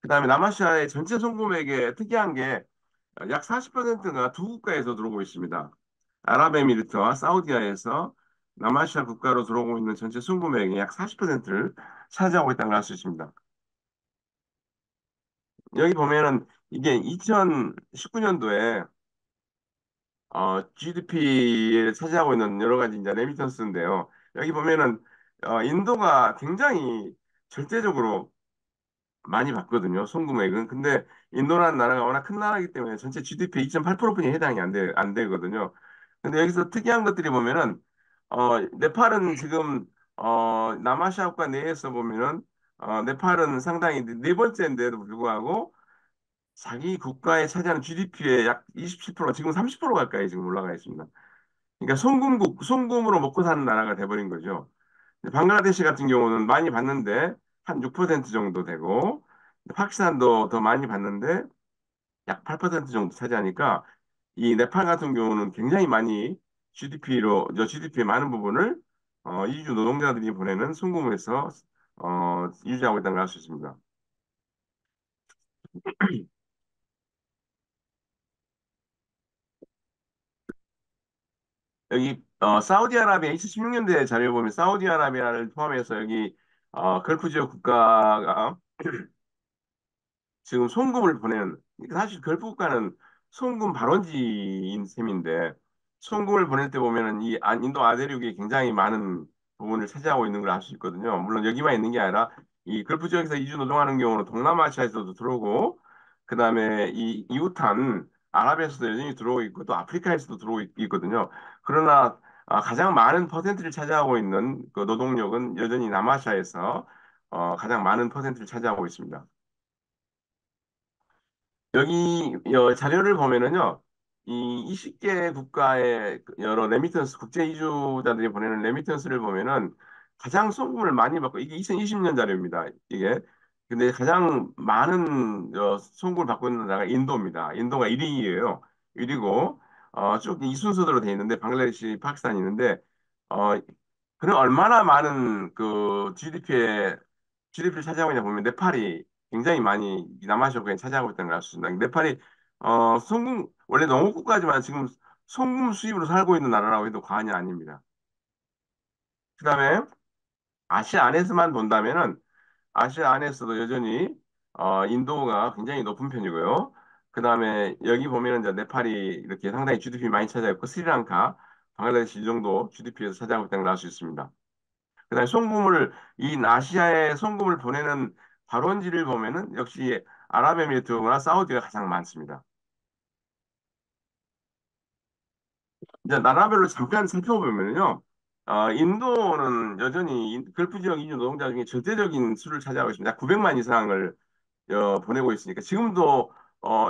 그다음에 남아시아의 전체 송금액에 특이한 게 약 40%가 두 국가에서 들어오고 있습니다. 아랍에미리트와 사우디아에서 남아시아 국가로 들어오고 있는 전체 송금액의 약 40%를 차지하고 있다는 걸 알 수 있습니다. 여기 보면은 이게 2019년도에 GDP를 차지하고 있는 여러 가지 이제 레미턴스인데요. 여기 보면은 인도가 굉장히 절대적으로 많이 받거든요. 송금액은. 근데 인도라는 나라가 워낙 큰 나라이기 때문에 전체 GDP 2.8%뿐이 해당이 안 되거든요. 근데 여기서 특이한 것들이 보면은 네팔은 지금 남아시아 국가 내에서 보면은 네팔은 상당히 네 번째인데도 불구하고 자기 국가에 차지하는 GDP의 약 27%, 지금 30% 가까이 지금 올라가 있습니다. 그러니까 송금으로 먹고 사는 나라가 돼버린 거죠. 방글라데시 같은 경우는 많이 받는데 한 6% 정도 되고, 파키스탄도 더 많이 받는데 약 8% 정도 차지하니까 이 네팔 같은 경우는 굉장히 많이 GDP의 많은 부분을 이주 노동자들이 보내는 송금에서 유지하고 있다는 걸 알 수 있습니다. 여기 사우디아라비아 2016년도에 자료 보면 사우디아라비아를 포함해서 여기 걸프 지역 국가가 지금 송금을 보내는 사실 걸프 국가는 송금 발원지인 셈인데 송금을 보낼 때 보면은 인도 아대륙이 굉장히 많은 부분을 차지하고 있는 걸 알 수 있거든요. 물론 여기만 있는 게 아니라 이 걸프 지역에서 이주 노동하는 경우는 동남아시아에서도 들어오고 그다음에 이 이웃한 아랍에서도 여전히 들어오고 있고 또 아프리카에서도 들어오고 있거든요. 그러나 가장 많은 퍼센트를 차지하고 있는 그 노동력은 여전히 남아시아에서 가장 많은 퍼센트를 차지하고 있습니다. 여기 자료를 보면은요, 이 20개 국가의 여러 레미턴스, 국제 이주자들이 보내는 레미턴스를 보면은 가장 송금을 많이 받고, 이게 2020년 자료입니다. 이게. 근데 가장 많은 송금을 받고 있는 나라가 인도입니다. 인도가 1위예요. 1위고, 쭉 이 순서대로 돼 있는데, 방글라데시, 파키스탄이 있는데, 어, 그는 얼마나 많은 그 GDP를 차지하고 있냐 보면 네팔이 굉장히 많이 남아시아권에 차지하고 있다는 걸 알 수 있습니다. 네팔이 송금 원래 농업국가지만 지금 송금 수입으로 살고 있는 나라라고 해도 과언이 아닙니다. 그다음에 아시아 안에서만 본다면은 아시아 안에서도 여전히 인도가 굉장히 높은 편이고요. 그다음에 여기 보면은 이제 네팔이 이렇게 상당히 GDP 많이 차지하고 스리랑카, 방글라데시 이 정도 GDP에서 차지하고 있다는 걸 알 수 있습니다. 그다음에 송금을 이 아시아에 송금을 보내는 발원지를 보면은 역시 아랍에미리트나 사우디가 가장 많습니다. 이제 나라별로 잠깐 살펴보면요. 인도는 여전히 걸프 지역 이주 노동자 중에 절대적인 수를 차지하고 있습니다. 약 900만 이상을 보내고 있으니까 지금도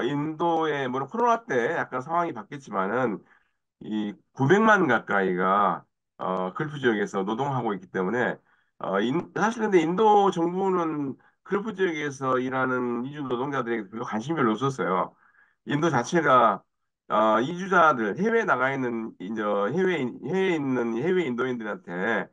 인도의 물론 코로나 때 약간 상황이 바뀌었지만은 이 900만 가까이가 걸프 지역에서 노동하고 있기 때문에 사실 근데 인도 정부는 걸프 지역에서 일하는 이주 노동자들에게 별로 관심이 별로 없었어요. 인도 자체가 이주자들 해외에 나가 있는 이제 해외에 있는 해외 인도인들한테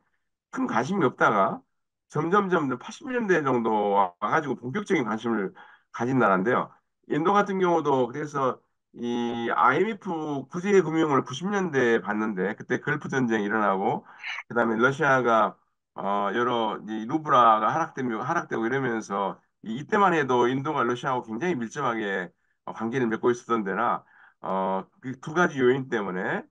큰 관심이 없다가 점점점 80년대 정도 와가지고 본격적인 관심을 가진 나라인데요. 인도 같은 경우도 그래서 이 IMF 구제 금융을 90년대에 봤는데 그때 걸프 전쟁이 일어나고 그다음에 러시아가 여러 이 루블라가 하락되고 이러면서 이때만 해도 인도가 러시아하고 굉장히 밀접하게 관계를 맺고 있었던 데나 그 두 가지 요인 때문에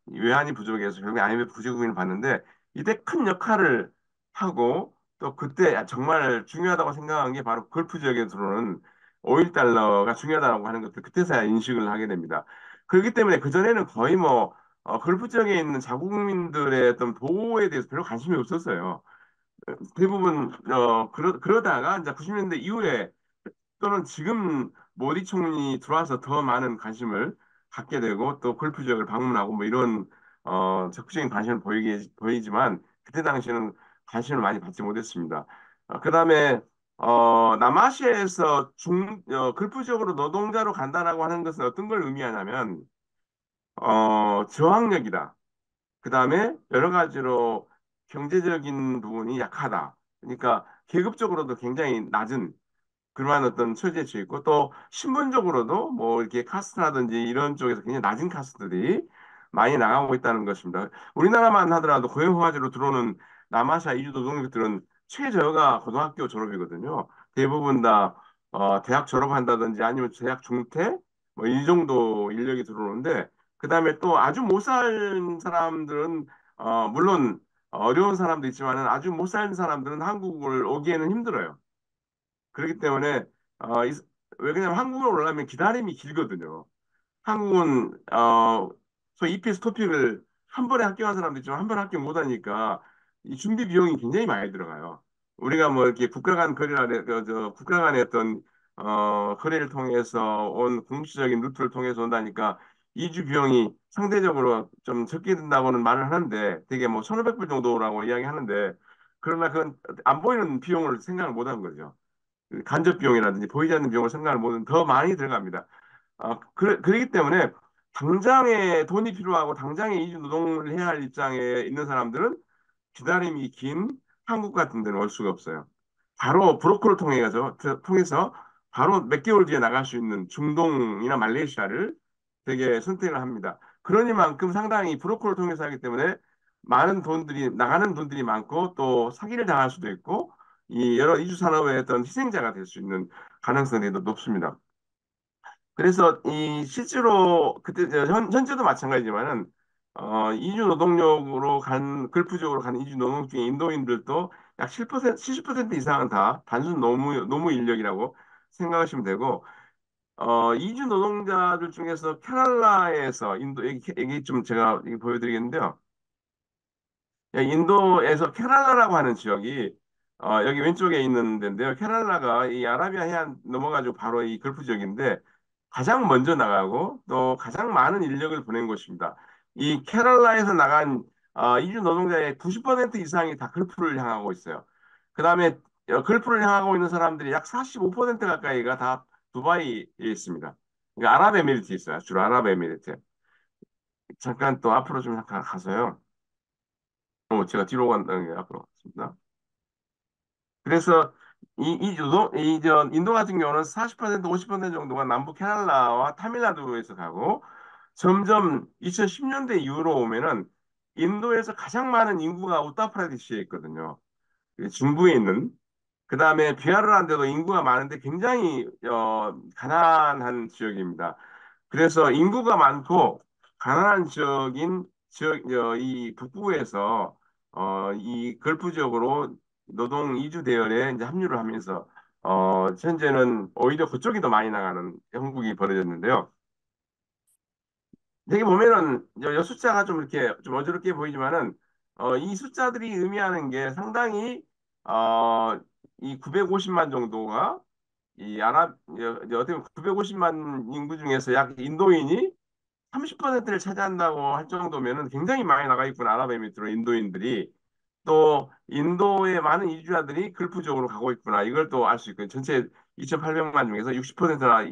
외환이 부족해서 결국에 IMF 구제 금융을 봤는데 이때 큰 역할을 하고 또 그때 정말 중요하다고 생각한 게 바로 걸프 지역에 들어오는 오일 달러가 중요하다고 하는 것들 그때서야 인식을 하게 됩니다. 그렇기 때문에 그전에는 거의 뭐 걸프 지역에 있는 자국민들의 어떤 보호에 대해서 별로 관심이 없었어요. 대부분 그러다가 이제 90년대 이후에 또는 지금 모디 총리 들어와서 더 많은 관심을 갖게 되고 또 골프 지역을 방문하고 뭐 이런 적극적인 관심을 보이지만 그때 당시에는 관심을 많이 받지 못했습니다. 그다음에 남아시아에서 골프 지역으로 노동자로 간다라고 하는 것은 어떤 걸 의미하냐면 저항력이다. 그다음에 여러 가지로 경제적인 부분이 약하다. 그러니까 계급적으로도 굉장히 낮은 그러한 어떤 처지에 처해 있고 또 신분적으로도 뭐 이렇게 카스트라든지 이런 쪽에서 굉장히 낮은 카스트들이 많이 나가고 있다는 것입니다. 우리나라만 하더라도 고용화재로 들어오는 남아시아 이주 노동력들은 최저가 고등학교 졸업이거든요. 대부분 다 대학 졸업한다든지 아니면 대학 중퇴 뭐 이 정도 인력이 들어오는데 그다음에 또 아주 못 살 사람들은 물론 어려운 사람도 있지만은 아주 못 사는 사람들은 한국을 오기에는 힘들어요. 그렇기 때문에 왜냐면 한국으로 올라면 기다림이 길거든요. 한국은 소위 EPS 토픽을 한 번에 합격한 사람도 있지만 한 번에 합격 못 하니까 이 준비 비용이 굉장히 많이 들어가요. 우리가 뭐 이렇게 국가 간의 어떤 거래를 통해서 온 공식적인 루트를 통해서 온다니까 이주 비용이 상대적으로 좀 적게 든다고는 말을 하는데 되게 뭐 1,500불 정도라고 이야기하는데 그러나 그건 안 보이는 비용을 생각을 못 한 거죠. 그 간접 비용이라든지 보이지 않는 비용을 생각을 못하면 더 많이 들어갑니다. 그렇기 때문에 당장에 돈이 필요하고 당장에 이주 노동을 해야 할 입장에 있는 사람들은 기다림이 긴 한국 같은 데는 올 수가 없어요. 바로 브로커를 통해서 바로 몇 개월 뒤에 나갈 수 있는 중동이나 말레이시아를 되게 선택을 합니다. 그러니만큼 상당히 브로커를 통해서 하기 때문에 많은 돈들이 나가는 돈들이 많고 또 사기를 당할 수도 있고 이 여러 이주 산업의 어떤 희생자가 될 수 있는 가능성이 더 높습니다. 그래서 이 실제로 그때 현재도 마찬가지지만은 이주 노동력으로 간 걸프 지역으로 간 이주 노동 중에 인도인들도 약 7%, 70% 이상은 다 단순 노무 인력이라고 생각하시면 되고 이주 노동자들 중에서 케랄라에서 여기 좀 제가 이거 보여드리겠는데요. 인도에서 케랄라라고 하는 지역이 여기 왼쪽에 있는 데인데요. 케랄라가 이 아라비아 해안 넘어가지고 바로 이 걸프 지역인데 가장 먼저 나가고 또 가장 많은 인력을 보낸 곳입니다. 이 케랄라에서 나간 이주 노동자의 90% 이상이 다 걸프를 향하고 있어요. 그다음에 걸프를 향하고 있는 사람들이 약 45% 가까이가 다 두바이에 있습니다. 그러니까 아랍에미리트에 있어요. 주로 아랍에미리트. 잠깐 또 앞으로 좀 잠깐 가서요. 제가 뒤로 간다는 게 앞으로 갔습니다. 그래서 인도 같은 경우는 40% 50% 정도가 남부 케랄라와 타밀나두에서 가고 점점 2010년대 이후로 오면은 인도에서 가장 많은 인구가 우타프라디시에 있거든요. 그 중부에 있는. 그 다음에 비하르란데도 인구가 많은데 굉장히 가난한 지역입니다. 그래서 인구가 많고 가난한 지역인 이 북부에서 이 걸프 지역으로 노동 이주 대열에 이제 합류를 하면서 현재는 오히려 그쪽이 더 많이 나가는 형국이 벌어졌는데요. 여기 보면은 숫자가 좀 이렇게 좀 어지럽게 보이지만은 이 숫자들이 의미하는 게 상당히 어, 이 950만 정도가 이 어떻게 보면 950만 인구 중에서 약 인도인이 30%를 차지한다고 할 정도면은 굉장히 많이 나가 있구나. 아랍에미리트로 인도인들이 또 인도의 많은 이주자들이 걸프 쪽으로 가고 있구나. 이걸 또 알 수 있고요. 전체 2,800만 중에서 60%나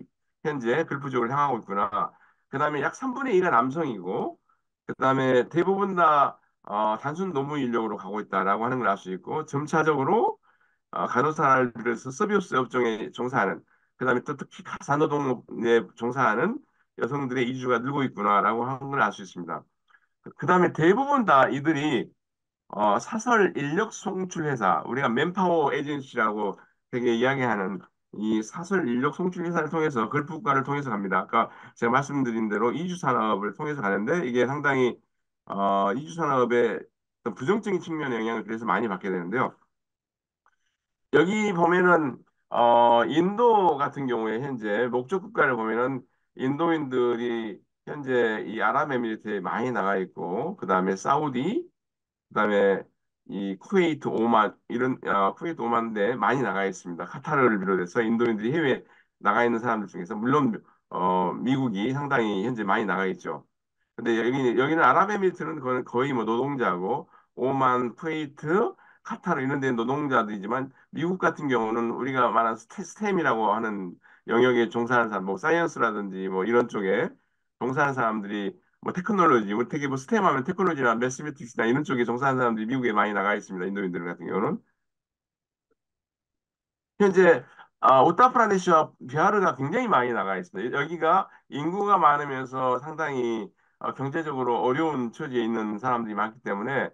현재 걸프 쪽으로 향하고 있구나. 그다음에 약 3분의 2가 남성이고 그다음에 대부분 다 단순 노무 인력으로 가고 있다라고 하는 걸 알 수 있고 점차적으로 간호사를 비롯해서 서비스 업종에 종사하는 그다음에 또 특히 가사노동에 종사하는 여성들의 이주가 늘고 있구나라고 하는 걸 알 수 있습니다. 그다음에 대부분 다 이들이 사설 인력 송출 회사, 우리가 맨파워 에이전시라고 되게 이야기하는 이 사설 인력 송출 회사를 통해서 걸프국가를 통해서 갑니다. 아까 제가 말씀드린 대로 이주 산업을 통해서 가는데 이게 상당히 이주 산업의 어떤 부정적인 측면의 영향을 그래서 많이 받게 되는데요. 여기 보면은 인도 같은 경우에 현재 목적 국가를 보면은 인도인들이 현재 이 아랍에미리트에 많이 나가 있고 그다음에 사우디 그다음에 이 쿠웨이트 오만 이런 쿠웨이트 오만데 많이 나가 있습니다. 카타르를 비롯해서 인도인들이 해외에 나가 있는 사람들 중에서 물론 미국이 상당히 현재 많이 나가 있죠. 근데 여기는 아랍에미리트는 거의 뭐 노동자고 오만, 쿠웨이트, 카타르 이런 데는 노동자들이지만 미국 같은 경우는 우리가 말하는 스템이라고 하는 영역에 종사하는 사람, 뭐 사이언스라든지 뭐 이런 쪽에 종사하는 사람들이 뭐 테크놀로지, 뭐 되게 뭐 스템 하면 테크놀로지나 매스매틱스나 이런 쪽에 종사하는 사람들이 미국에 많이 나가 있습니다. 인도인들 같은 경우는. 현재 우타프라데시와 비하르가 굉장히 많이 나가 있습니다. 여기가 인구가 많으면서 상당히 경제적으로 어려운 처지에 있는 사람들이 많기 때문에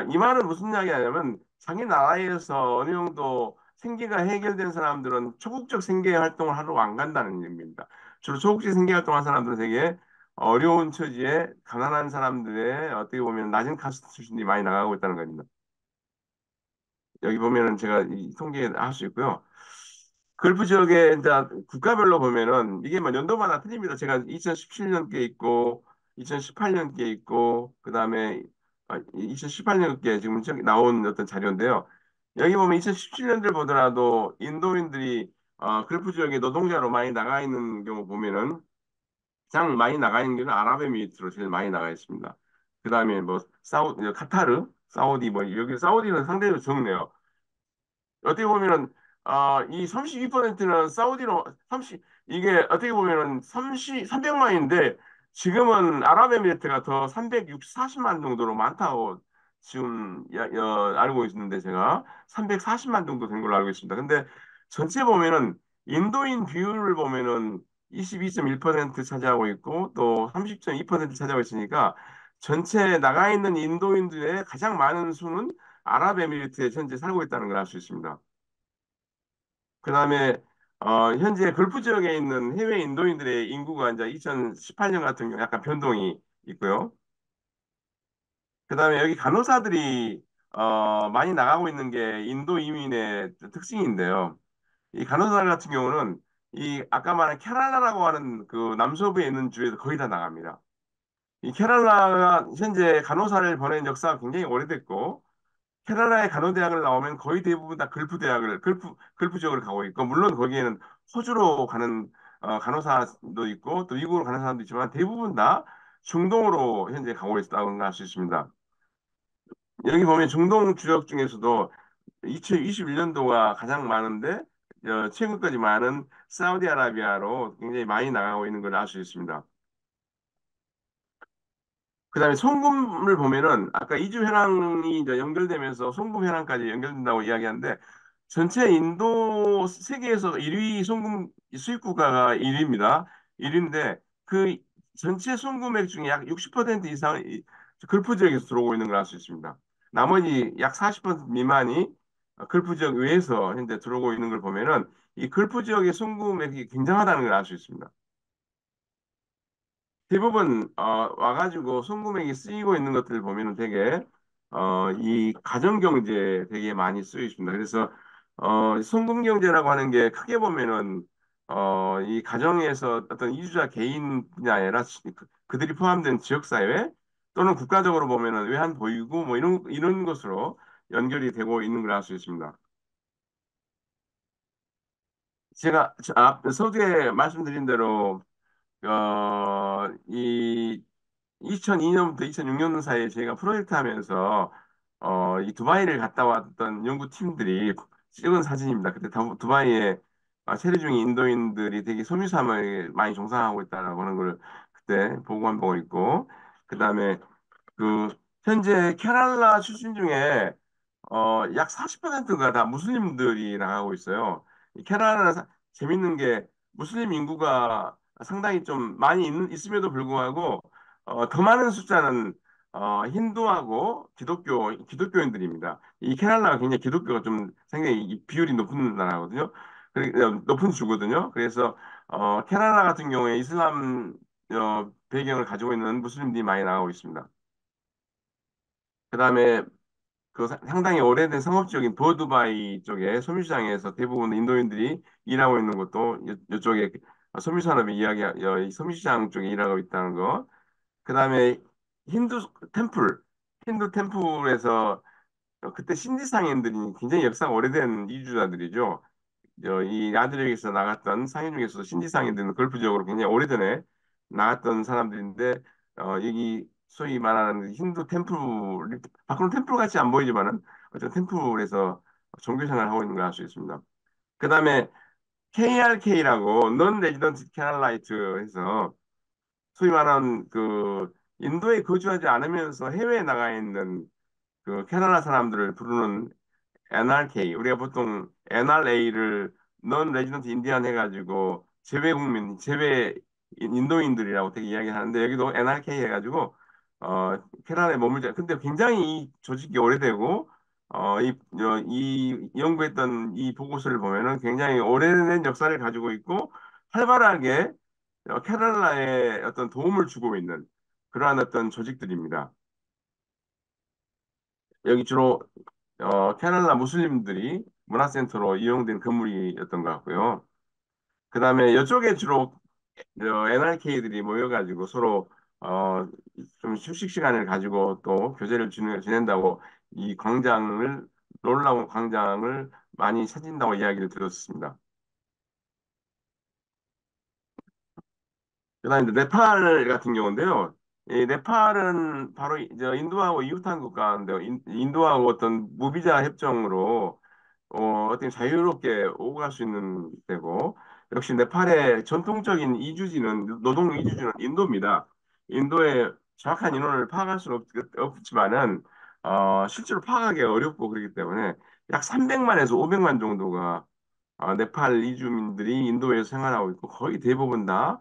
이 말은 무슨 이야기냐면 자기 나라에서 어느 정도 생계가 해결된 사람들은 초국적 생계 활동을 하러 안 간다는 얘기입니다. 주로 초국적 생계 활동한 사람들은 되게 어려운 처지에 가난한 사람들의 어떻게 보면 낮은 카스트 출신들이 많이 나가고 있다는 겁니다. 여기 보면은 제가 이 통계할 수 있고요. 걸프 지역에 이제 국가별로 보면은 이게 뭐 연도마다 틀립니다. 제가 2017년께 있고 2018년께 있고 그다음에 2018년께 지금 나온 어떤 자료인데요. 여기 보면 2017년들 보더라도 인도인들이 걸프 지역에 노동자로 많이 나가 있는 경우 보면은 가장 많이 나가 있는 경우는 아랍에미리트로 제일 많이 나가 있습니다. 그다음에 뭐 카타르, 사우디 뭐 여기 사우디는 상대적으로 적네요. 어떻게 보면은 이 32%는 사우디로 30 이게 어떻게 보면은 300만인데 지금은 아랍에미리트가 더 340만 정도로 많다고 지금 알고 있는데 제가 340만 정도 된 걸로 알고 있습니다. 근데 전체 보면은 인도인 비율을 보면은 22.1% 차지하고 있고 또 30.2% 차지하고 있으니까 전체 나가 있는 인도인들의 가장 많은 수는 아랍에미리트에 현재 살고 있다는 걸 알 수 있습니다. 그다음에 현재 걸프 지역에 있는 해외 인도인들의 인구가 이제 2018년 같은 경우 약간 변동이 있고요. 그다음에 여기 간호사들이 많이 나가고 있는 게 인도 이민의 특징인데요. 이 간호사 같은 경우는 이 아까 말한 케랄라라고 하는 그 남서부에 있는 주에서 거의 다 나갑니다. 이 케랄라가 현재 간호사를 보낸 역사가 굉장히 오래됐고 캐나다의 간호대학을 나오면 거의 대부분 다 걸프 지역을 가고 있고, 물론 거기에는 호주로 가는 간호사도 있고, 또 미국으로 가는 사람도 있지만 대부분 다 중동으로 현재 가고 있다고 할 수 있습니다. 여기 보면 중동 지역 중에서도 2021년도가 가장 많은데, 최근까지 많은 사우디아라비아로 굉장히 많이 나가고 있는 걸 알 수 있습니다. 그다음에 송금을 보면은 아까 이주 현황이 이제 연결되면서 송금 현황까지 연결된다고 이야기하는데 전체 인도 세계에서 1위 송금 수입 국가가 1위입니다. 1위인데 그 전체 송금액 중에 약 60% 이상이 걸프 지역에서 들어오고 있는 걸 알 수 있습니다. 나머지 약 40% 미만이 걸프 지역 외에서 현재 들어오고 있는 걸 보면은 이 걸프 지역의 송금액이 굉장하다는 걸 알 수 있습니다. 대부분 와가지고 송금액이 쓰이고 있는 것들을 보면은 되게 이 가정경제에 되게 많이 쓰여 있습니다. 그래서 송금경제라고 하는 게 크게 보면은 이 가정에서 어떤 이주자 개인이 아니라 그들이 포함된 지역사회 또는 국가적으로 보면은 외환보유고 뭐 이런 것으로 연결이 되고 있는 걸 알 수 있습니다. 제가 서두에 말씀드린 대로 이 2002년부터 2006년 사이에 저희가 프로젝트 하면서 이 두바이를 갔다 왔던 연구팀들이 찍은 사진입니다. 그때 두바이에 체류 중인 인도인들이 되게 섬유산업에 많이 종사하고 있다라고 하는 걸 그때 보고한 바가 있고, 그다음에 그 현재 케랄라 출신 중에 약 40%가 다 무슬림들이 나가고 있어요. 이 케랄라는 재밌는 게 무슬림 인구가 상당히 좀 많이 있음에도 불구하고 더 많은 숫자는 힌두하고 기독교인들입니다. 이 케랄라가 굉장히 기독교가 좀 상당히 이 비율이 높은 나라거든요. 높은 주거든요. 그래서 케랄라 같은 경우에 이슬람 배경을 가지고 있는 무슬림들이 많이 나가고 있습니다. 그다음에 상당히 오래된 상업지역인 버두바이 쪽에 소유시장에서 대부분 인도인들이 일하고 있는 것도 이쪽에 소유산업이 이 소유시장 쪽에 일하고 있다는 거. 그다음에 힌두 힌두 템플에서 그때 신지상인들이 굉장히 역사가 오래된 이주자들이죠. 이 아들에게서 나갔던 상인 중에서 신지상인들은 걸프 지역으로 굉장히 오래전에 나갔던 사람들인데 여기 소위 말하는 힌두 템플 밖으로 템플 같이 안 보이지만은 어쨌든 템플에서 종교 생활을 하고 있는 걸 알 수 있습니다. 그다음에 KRK라고 넌 레지던트 캐럴라이트 해서 소위 말하는 인도에 거주하지 않으면서 해외에 나가 있는 그 캐나다 사람들을 부르는 NRK, 우리가 보통 NRA를 넌 레지던트 인디안 해가지고 제외 인도인들이라고 되게 이야기하는데 여기도 NRK 해가지고 캐나다에 머물자. 근데 굉장히 이 조직이 오래되고 이 연구했던 이 보고서를 보면은 굉장히 오래된 역사를 가지고 있고 활발하게 캐나다에 어떤 도움을 주고 있는 그러한 어떤 조직들입니다. 여기 주로 캐나다 무슬림들이 문화센터로 이용된 건물이었던 것 같고요. 그 다음에 이쪽에 주로 NRK들이 모여가지고 서로 어, 좀 휴식 시간을 가지고 또 교제를 지낸다고 이 놀라운 광장을 많이 찾는다고 이야기를 들었습니다. 그다음에 이제 네팔 같은 경우인데요. 이 네팔은 바로 저 인도하고 이웃한 국가인데요. 인도하고 어떤 무비자 협정으로 어떻게 자유롭게 오고 갈 수 있는 데고 역시 네팔의 전통적인 노동 이주지는 인도입니다. 인도의 정확한 인원을 파악할 수는 없지만은 실제로 파악하기 어렵고 그렇기 때문에 약 300만에서 500만 정도가 네팔 이주민들이 인도에서 생활하고 있고 거의 대부분 다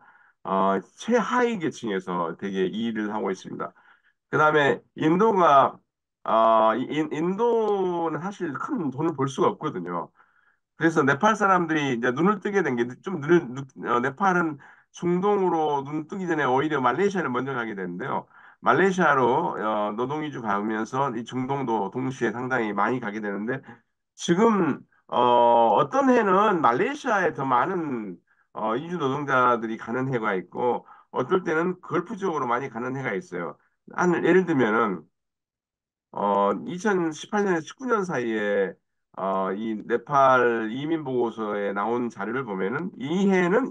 최하위 계층에서 되게 이 일을 하고 있습니다. 그다음에 인도는 사실 큰 돈을 벌 수가 없거든요. 그래서 네팔 사람들이 이제 눈을 뜨게 된 게 좀 네팔은 중동으로 눈 뜨기 전에 오히려 말레이시아를 먼저 가게 되는데요. 말레이시아로 노동 이주 가면서 이 중동도 동시에 상당히 많이 가게 되는데 지금 어떤 해는 말레이시아에 더 많은 이주 노동자들이 가는 해가 있고 어떨 때는 걸프 지역으로 많이 가는 해가 있어요. 예를 들면은 2018년에서 19년 사이에 이 네팔 이민 보고서에 나온 자료를 보면은 이 해는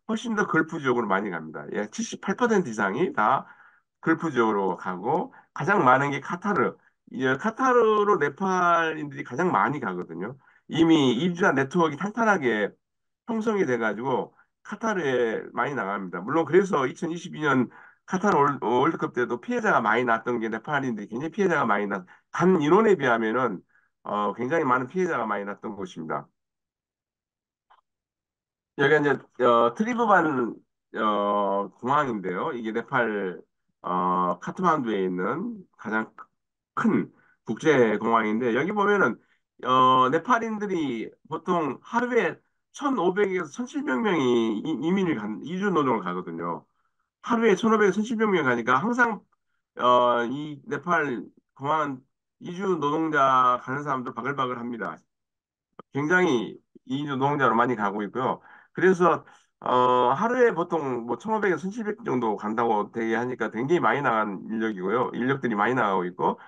훨씬 더 걸프 지역으로 많이 갑니다. 예, 78% 이상이 다 걸프 지역으로 가고 가장 많은 게 카타르. 카타르로 네팔인들이 가장 많이 가거든요. 이미 이주자 네트워크가 탄탄하게 형성이 돼가지고 카타르에 많이 나갑니다. 물론 그래서 2022년 카타르 월드컵 때도 피해자가 많이 났던 게 네팔인들이 굉장히 피해자가 많이 간 인원에 비하면은 굉장히 많은 피해자가 많이 났던 곳입니다. 여기가 이제 트리브반 공항인데요. 이게 네팔 카트만두에 있는 가장 큰 국제 공항인데 여기 보면은 네팔인들이 보통 하루에 1,500에서 1,700명이 이주 노동을 가거든요. 하루에 1,500에서 1,700명 가니까 항상 이 네팔 공항 이주 노동자 가는 사람들 바글바글 합니다. 굉장히 이주 노동자로 많이 가고 있고요. 그래서 하루에 보통 뭐 1,500에서 1,700 정도 간다고 되게 하니까 굉장히 많이 나간 인력이고요. 인력들이 많이 나가고 있고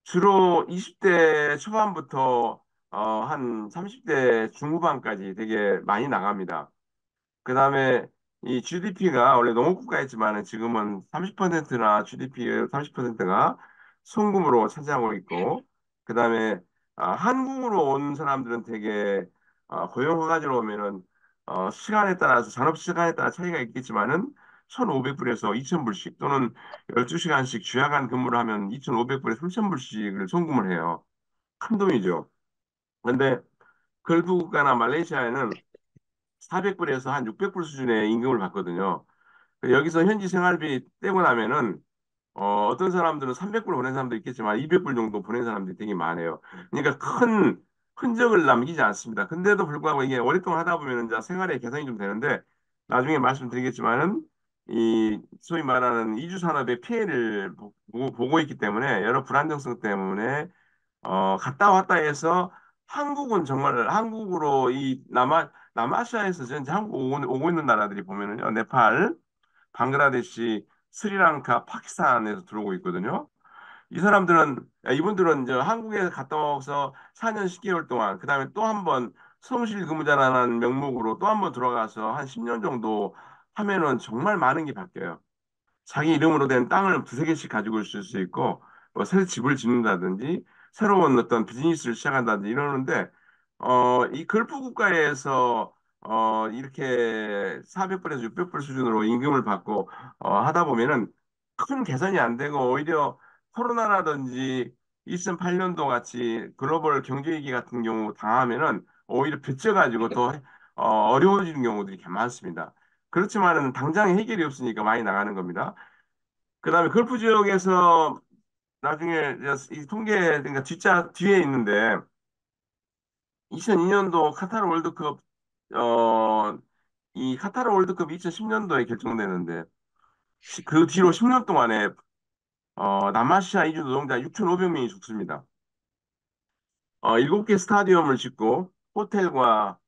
주로 20대 초반부터 한 30대 중후반까지 되게 많이 나갑니다. 그 다음에 이 GDP가 원래 농업국가였지만 지금은 30%나 GDP의 30%가 송금으로 차지하고 있고, 그 다음에 한국으로 온 사람들은 되게 고용허가제로 오면은 시간에 따라서 산업 시간에 따라 차이가 있겠지만은 1,500불에서 2,000불씩 또는 12시간씩 주야간 근무를 하면 2,500불에 3,000불씩을 송금을 해요. 큰 돈이죠. 근데 걸프 국가나 말레이시아에는 400불에서 한 600불 수준의 임금을 받거든요. 여기서 현지 생활비 떼고 나면은 어떤 사람들은 300불 보낸 사람도 있겠지만 200불 정도 보낸 사람들이 되게 많아요. 그러니까 큰 흔적을 남기지 않습니다. 근데도 불구하고 이게 오랫동안 하다 보면 이제 생활에 개선이 좀 되는데 나중에 말씀드리겠지만은 이 소위 말하는 이주 산업의 피해를 보고 있기 때문에 여러 불안정성 때문에 갔다 왔다 해서 한국은 정말 한국으로 이 남아시아에서 현재 한국 오고 있는 나라들이 보면은요, 네팔, 방글라데시, 스리랑카, 파키스탄에서 들어오고 있거든요. 이 사람들은, 이분들은 이제 한국에 갔다 와서 4년 10개월 동안, 그 다음에 또 한 번 성실 근무자라는 명목으로 또 한 번 들어가서 한 10년 정도 하면은 정말 많은 게 바뀌어요. 자기 이름으로 된 땅을 두세 개씩 가지고 있을 수 있고, 뭐 새 집을 짓는다든지, 새로운 어떤 비즈니스를 시작한다든지 이러는데, 이 걸프 국가에서, 이렇게 400불에서 600불 수준으로 임금을 받고, 하다 보면은 큰 개선이 안 되고, 오히려 코로나라든지 2008년도 같이 글로벌 경제위기 같은 경우 당하면은 오히려 빚져가지고 더 어려워지는 경우들이 많습니다. 그렇지만은 당장 해결이 없으니까 많이 나가는 겁니다. 그다음에 걸프 지역에서 나중에 이 통계 그러니까 뒷자 뒤에 있는데 2002년도 카타르 월드컵 어 이 카타르 월드컵 2010년도에 결정되는데 그 뒤로 10년 동안에 남아시아 이주 노동자 6,500명이 죽습니다. 7개 스타디움을 짓고 호텔과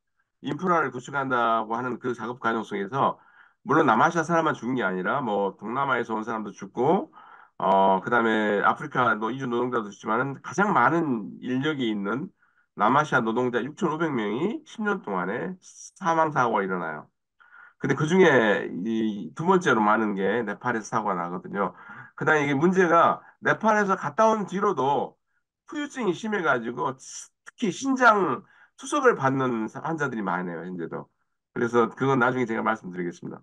인프라를 구축한다고 하는 그 작업 과정 속에서 물론 남아시아 사람만 죽은 게 아니라 뭐 동남아에서 온 사람도 죽고 그다음에 아프리카 이주 노동자도 죽지만은 가장 많은 인력이 있는 남아시아 노동자 6,500명이 10년 동안에 사망 사고가 일어나요. 근데 그중에 이 두 번째로 많은 게 네팔에서 사고가 나거든요. 그다음에 이게 문제가 네팔에서 갔다 온 뒤로도 후유증이 심해가지고 특히 신장 투석을 받는 환자들이 많아요, 현재도. 그래서 그건 나중에 제가 말씀드리겠습니다.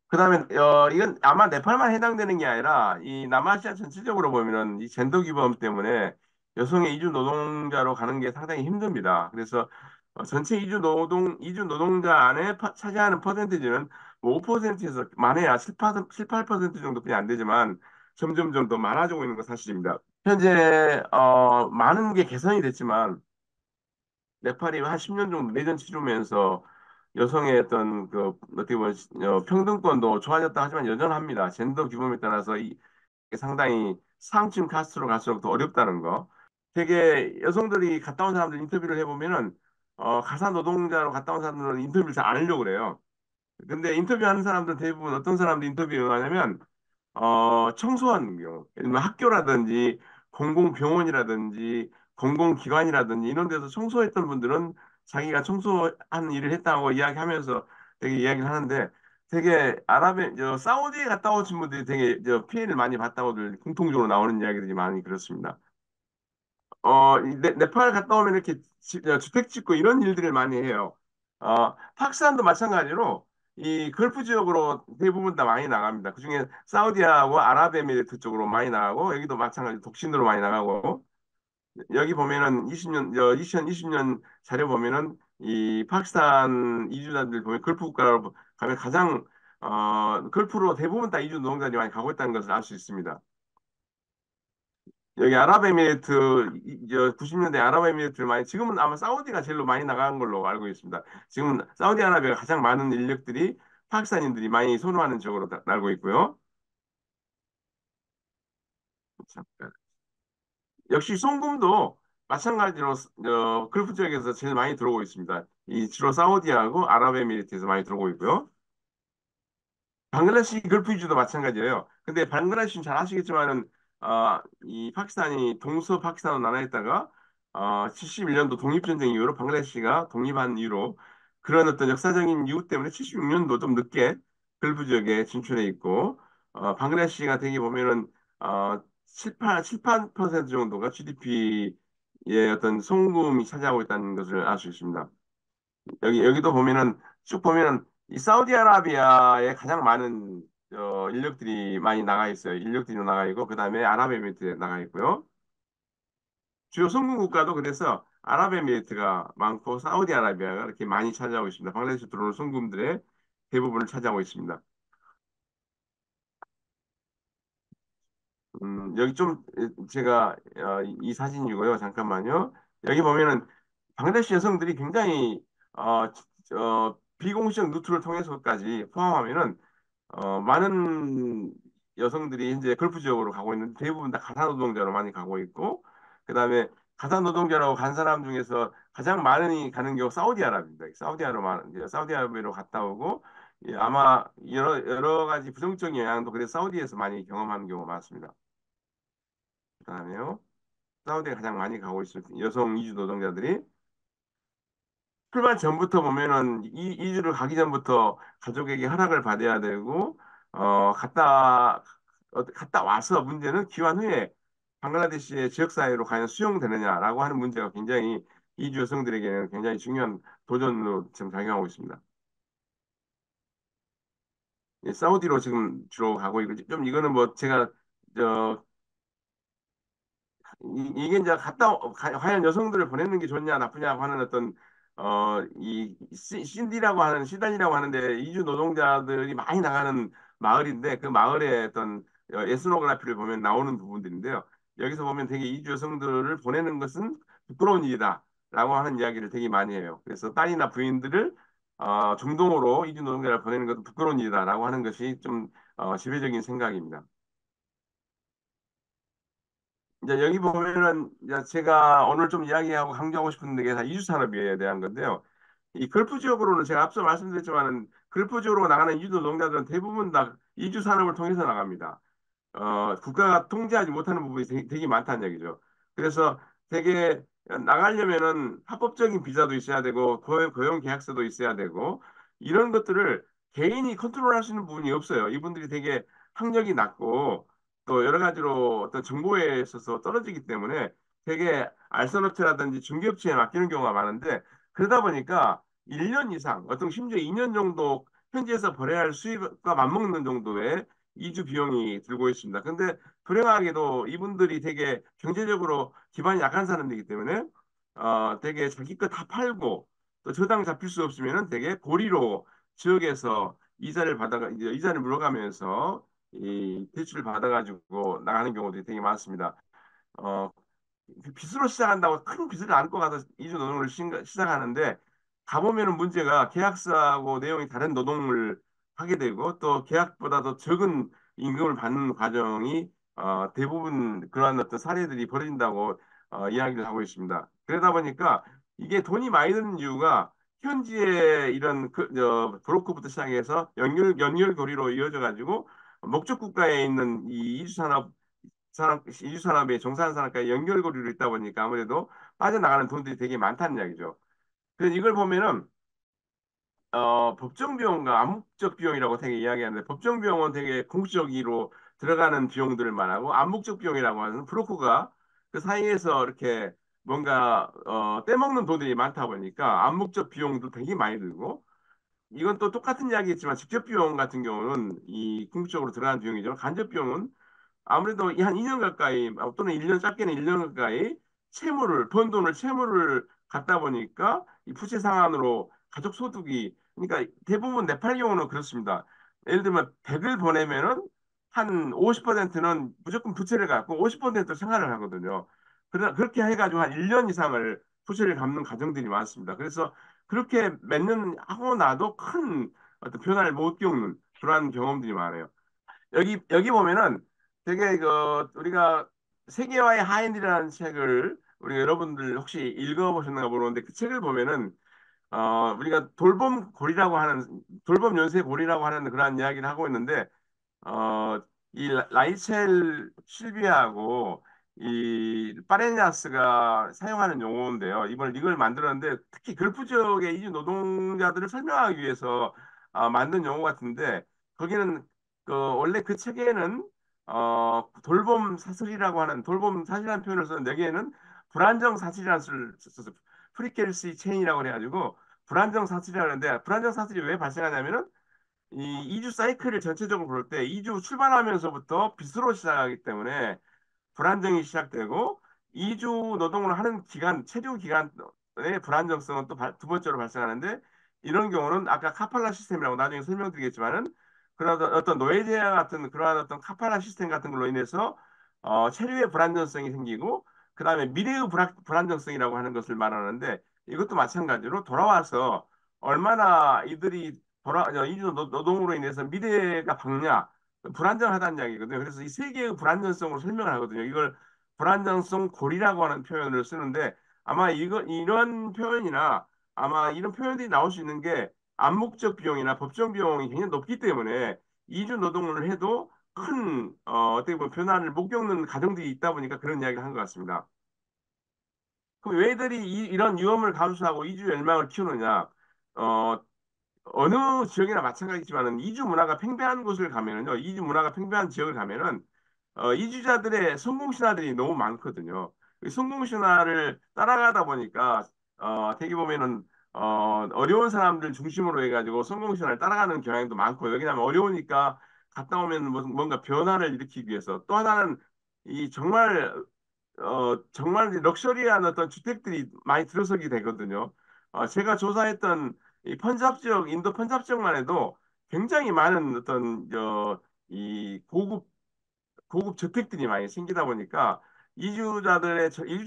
그다음에 이건 아마 네팔만 해당되는 게 아니라 이 남아시아 전체적으로 보면은 이 젠더 기범 때문에 여성의 이주 노동자로 가는 게 상당히 힘듭니다. 그래서 전체 이주 노동자 안에 차지하는 퍼센티지는 뭐 5%에서 많아야 7, 8% 정도뿐이 안 되지만 점점점 더 많아지고 있는 건 사실입니다. 현재 많은 게 개선이 됐지만 네팔이 한 10년 정도 내전 치르면서 여성의 어떤 그 어떻게 보면 평등권도 좋아졌다 하지만 여전합니다. 젠더 규범에 따라서 상당히 상층 카스트로 갈수록 더 어렵다는 거. 되게 여성들이 갔다 온 사람들 인터뷰를 해보면은 가사 노동자로 갔다 온 사람들은 인터뷰를 잘 안 하려고 그래요. 근데 인터뷰하는 사람들 대부분 어떤 사람들 인터뷰에 응하냐면 청소하는 경우, 예를 들면 학교라든지 공공병원이라든지 공공기관이라든지 이런 데서 청소했던 분들은 자기가 청소하는 일을 했다고 이야기하면서 되게 이야기를 하는데 되게 사우디에 갔다 오신 분들이 되게 피해를 많이 봤다고들 공통적으로 나오는 이야기들이 많이 그렇습니다. 이 네팔 갔다 오면 이렇게 주택 짓고 이런 일들을 많이 해요. 파키스탄도 마찬가지로 이 걸프 지역으로 대부분 다 많이 나갑니다. 그중에 사우디하고 아랍에미리트 쪽으로 많이 나가고 여기도 마찬가지로 독신으로 많이 나가고 여기 보면은 2020년 자료 보면은 이 파키스탄 이주자들 보면 걸프 국가로 가면 가장 걸프로 대부분 다 이주 노동자들이 많이 가고 있다는 것을 알 수 있습니다. 여기 아랍에미리트 90년대 아랍에미리트를 많이 지금은 아마 사우디가 제일로 많이 나가는 걸로 알고 있습니다. 지금은 사우디아라비아가 가장 많은 인력들이 파키스탄인들이 많이 선호하는 쪽으로 알고 있고요. 역시 송금도 마찬가지로 걸프 지역에서 제일 많이 들어오고 있습니다. 이 주로 사우디하고 아랍에미리트에서 많이 들어오고 있고요. 방글라데시 걸프 위주도 마찬가지예요. 근데 방글라데시는 잘 아시겠지만은 이 파키스탄이 동서 파키스탄으로 나눠있다가 71년도 독립전쟁 이후로 방글라데시가 독립한 이후로 그런 어떤 역사적인 이유 때문에 76년도 좀 늦게 걸프 지역에 진출해 있고 방글라데시가 되게 보면은 7, 8% 정도가 GDP의 어떤 송금이 차지하고 있다는 것을 알 수 있습니다. 여기도 보면은 쭉 보면은 이 사우디아라비아에 가장 많은 인력들이 많이 나가 있어요. 인력들이 나가 있고 그다음에 아랍에미리트에 나가 있고요. 주요 성공 국가도 그래서 아랍에미리트가 많고 사우디아라비아가 이렇게 많이 차지하고 있습니다. 방글라데시 들어오는 송금들의 대부분을 차지하고 있습니다. 여기 좀 제가 이 사진이고요. 잠깐만요. 여기 보면은 방글라데시 여성들이 굉장히 비공식 루트를 통해서까지 포함하면은 많은 여성들이 현재 걸프 지역으로 가고 있는데 대부분 다 가사 노동자로 많이 가고 있고 그다음에 가사 노동자라고 간 사람 중에서 가장 많이 가는 경우 사우디아라비아입니다. 사우디아라비아로 갔다 오고 예, 아마 여러 가지 부정적인 영향도 그래서 사우디에서 많이 경험하는 경우가 많습니다. 그다음에요. 사우디에 가장 많이 가고 있습니다. 여성 이주 노동자들이 출발 전부터 보면은 이주를 가기 전부터 가족에게 허락을 받아야 되고 갔다 와서 문제는 귀환 후에 방글라데시의 지역사회로 과연 수용되느냐라고 하는 문제가 굉장히 이주 여성들에게는 굉장히 중요한 도전으로 지금 작용하고 있습니다. 예, 사우디로 지금 주로 가고 있고 좀 이거는 뭐 제가 저 이게 이제 과연 여성들을 보내는 게 좋냐 나쁘냐 하는 어떤 이 신디라고 하는 시단이라고 하는데 이주 노동자들이 많이 나가는 마을인데 그 마을의 어떤 에스노그래피를 보면 나오는 부분들인데요. 여기서 보면 되게 이주 여성들을 보내는 것은 부끄러운 일이다라고 하는 이야기를 되게 많이 해요. 그래서 딸이나 부인들을 중동으로 이주 노동자를 보내는 것도 부끄러운 일이다라고 하는 것이 좀 지배적인 생각입니다. 이제 여기 보면은 이제 제가 오늘 좀 이야기하고 강조하고 싶은 게 다 이주 산업에 대한 건데요. 이 걸프 지역으로는 제가 앞서 말씀드렸지만은 걸프 지역으로 나가는 이주 노동자들은 대부분 다 이주 산업을 통해서 나갑니다. 국가가 통제하지 못하는 부분이 되게 많다는 얘기죠. 그래서 되게 나가려면은 합법적인 비자도 있어야 되고 고용 계약서도 있어야 되고 이런 것들을 개인이 컨트롤할 수 있는 부분이 없어요. 이분들이 되게 학력이 낮고 또 여러 가지로 어떤 정보에 있어서 떨어지기 때문에 되게 알선업체라든지 중개업체에 맡기는 경우가 많은데 그러다 보니까 1년 이상, 어떤 심지어 2년 정도 현지에서 벌어야 할 수입과 맞먹는 정도의 이주 비용이 들고 있습니다. 근데 불행하게도 이분들이 되게 경제적으로 기반이 약한 사람들이기 때문에 되게 자기 거 다 팔고 또 저당 잡힐 수 없으면은 되게 고리로 지역에서 이자를 받아가 이제 이자를 물어가면서 이 대출을 받아가지고 나가는 경우들이 되게 많습니다. 어, 빚으로 시작한다고 큰 빚을 안고 가서 이주 노동을 시작하는데 가보면은 문제가 계약서하고 내용이 다른 노동을 하게 되고 또 계약보다 도 적은 임금을 받는 과정이 대부분 그러한 어떤 사례들이 벌어진다고 이야기를 하고 있습니다. 그러다 보니까 이게 돈이 많이 드는 이유가 현지의 이런 브로커부터 시작해서 연결고리로 이어져 가지고 목적 국가에 있는 이 이주산업 이주산업에 종사하는 사람까지 연결고리로 있다 보니까 아무래도 빠져나가는 돈들이 되게 많다는 이야기죠. 그래서 이걸 보면은 법정 비용과 암묵적 비용이라고 되게 이야기하는데 법정 비용은 되게 공적으로 들어가는 비용들을 말하고 암묵적 비용이라고 하는 브로커가 그 사이에서 이렇게 뭔가 떼먹는 돈들이 많다 보니까 암묵적 비용도 되게 많이 들고 이건 또 똑같은 이야기겠지만 직접 비용 같은 경우는 이 궁극적으로 들어가는 비용이죠. 간접 비용은 아무래도 한 2년 가까이 또는 1년 짧게는 1년 가까이 번 돈을 채무를 갖다 보니까 이 부채 상환으로 가족 소득이 그러니까 대부분 네팔 경우는 그렇습니다. 예를 들면 100을 보내면은 한 50%는 무조건 부채를 갚고 50% 생활을 하거든요. 그렇게 해가지고 한 1년 이상을 부채를 갚는 가정들이 많습니다. 그래서 그렇게 몇 년 하고 나도 큰 어떤 변화를 못 겪는 그러한 경험들이 많아요. 여기 보면은 되게 그 우리가 세계화의 하인이라는 책을 우리 여러분들 혹시 읽어보셨는가 모르는데 그 책을 보면은 우리가 돌봄 연쇄 고리라고 하는 그러한 이야기를 하고 있는데 이 라이첼 실비아하고 이 파레냐스가 사용하는 용어인데요. 이걸 만들었는데 특히 걸프 지역의 이주 노동자들을 설명하기 위해서 만든 용어 같은데 거기는 원래 그 책에는 돌봄 사슬이라고 하는 돌봄 사슬이라는 표현을 썼는데 여기에는 불안정 사슬이라는 수를 썼어요. 프리케르시 체인이라고 그래가지고 불안정 사슬이라고 하는데 불안정 사슬이 왜 발생하냐면은 이 2주 사이클을 전체적으로 볼 때 2주 출발하면서부터 빗으로 시작하기 때문에 불안정이 시작되고 2주 노동을 하는 기간, 체류 기간의 불안정성은 또 두 번째로 발생하는데 이런 경우는 아까 카팔라 시스템이라고 나중에 설명드리겠지만은 그런 어떤 노예 제한 같은 그러한 어떤 카팔라 시스템 같은 걸로 인해서 체류의 불안정성이 생기고 그다음에 미래의 불안정성이라고 하는 것을 말하는데 이것도 마찬가지로 돌아와서 얼마나 이들이 이주 노동으로 인해서 미래가 밝냐 불안정하다는 이야기거든요. 그래서 이 세 개의 불안정성을 설명을 하거든요. 이걸 불안정성 고리라고 하는 표현을 쓰는데 아마 이런 표현이나 아마 이런 표현들이 나올 수 있는 게 암묵적 비용이나 법정 비용이 굉장히 높기 때문에 이주 노동을 해도 큰 어떻게 보면 변화를 못 겪는 가정들이 있다 보니까 그런 이야기를 한 것 같습니다. 그럼 왜 애들이 이런 위험을 감수하고 이주 열망을 키우느냐? 어, 어느 지역이나 마찬가지지만은 이주 문화가 팽배한 곳을 가면은요, 이주 문화가 팽배한 지역을 가면은 이주자들의 성공 신화들이 너무 많거든요. 이 성공 신화를 따라가다 보니까 되게 보면은 어려운 사람들 중심으로 해가지고 성공 신화를 따라가는 경향도 많고 왜냐하면 어려우니까 갔다 오면 뭔가 변화를 일으키기 위해서 또 하나는 이 정말 럭셔리한 어떤 주택들이 많이 들어서게 되거든요. 제가 조사했던 이 펀잡 지역, 인도 펀잡 지역만 해도 굉장히 많은 어떤 이 고급 주택들이 많이 생기다 보니까 이주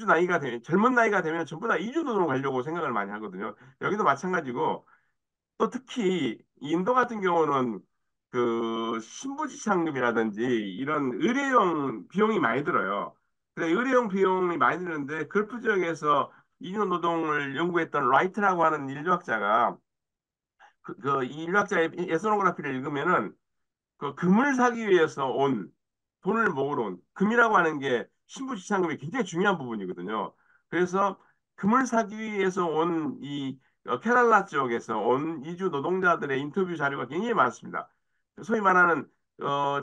나이가 되면 젊은 나이가 되면 전부 다 이주도로 가려고 생각을 많이 하거든요. 여기도 마찬가지고 또 특히 인도 같은 경우는 그 신부지창금이라든지 이런 의료용 비용이 많이 들어요. 그래 의료용 비용이 많이 드는데 걸프 지역에서 이주 노동을 연구했던 라이트라고 하는 인류학자가 이 인류학자의 에스노그라피를 읽으면은 그 금을 사기 위해서 온 돈을 모으러 온 금이라고 하는 게 신부지창금이 굉장히 중요한 부분이거든요. 그래서 금을 사기 위해서 온 이 케랄라 지역에서 온 이주 노동자들의 인터뷰 자료가 굉장히 많습니다. 소위 말하는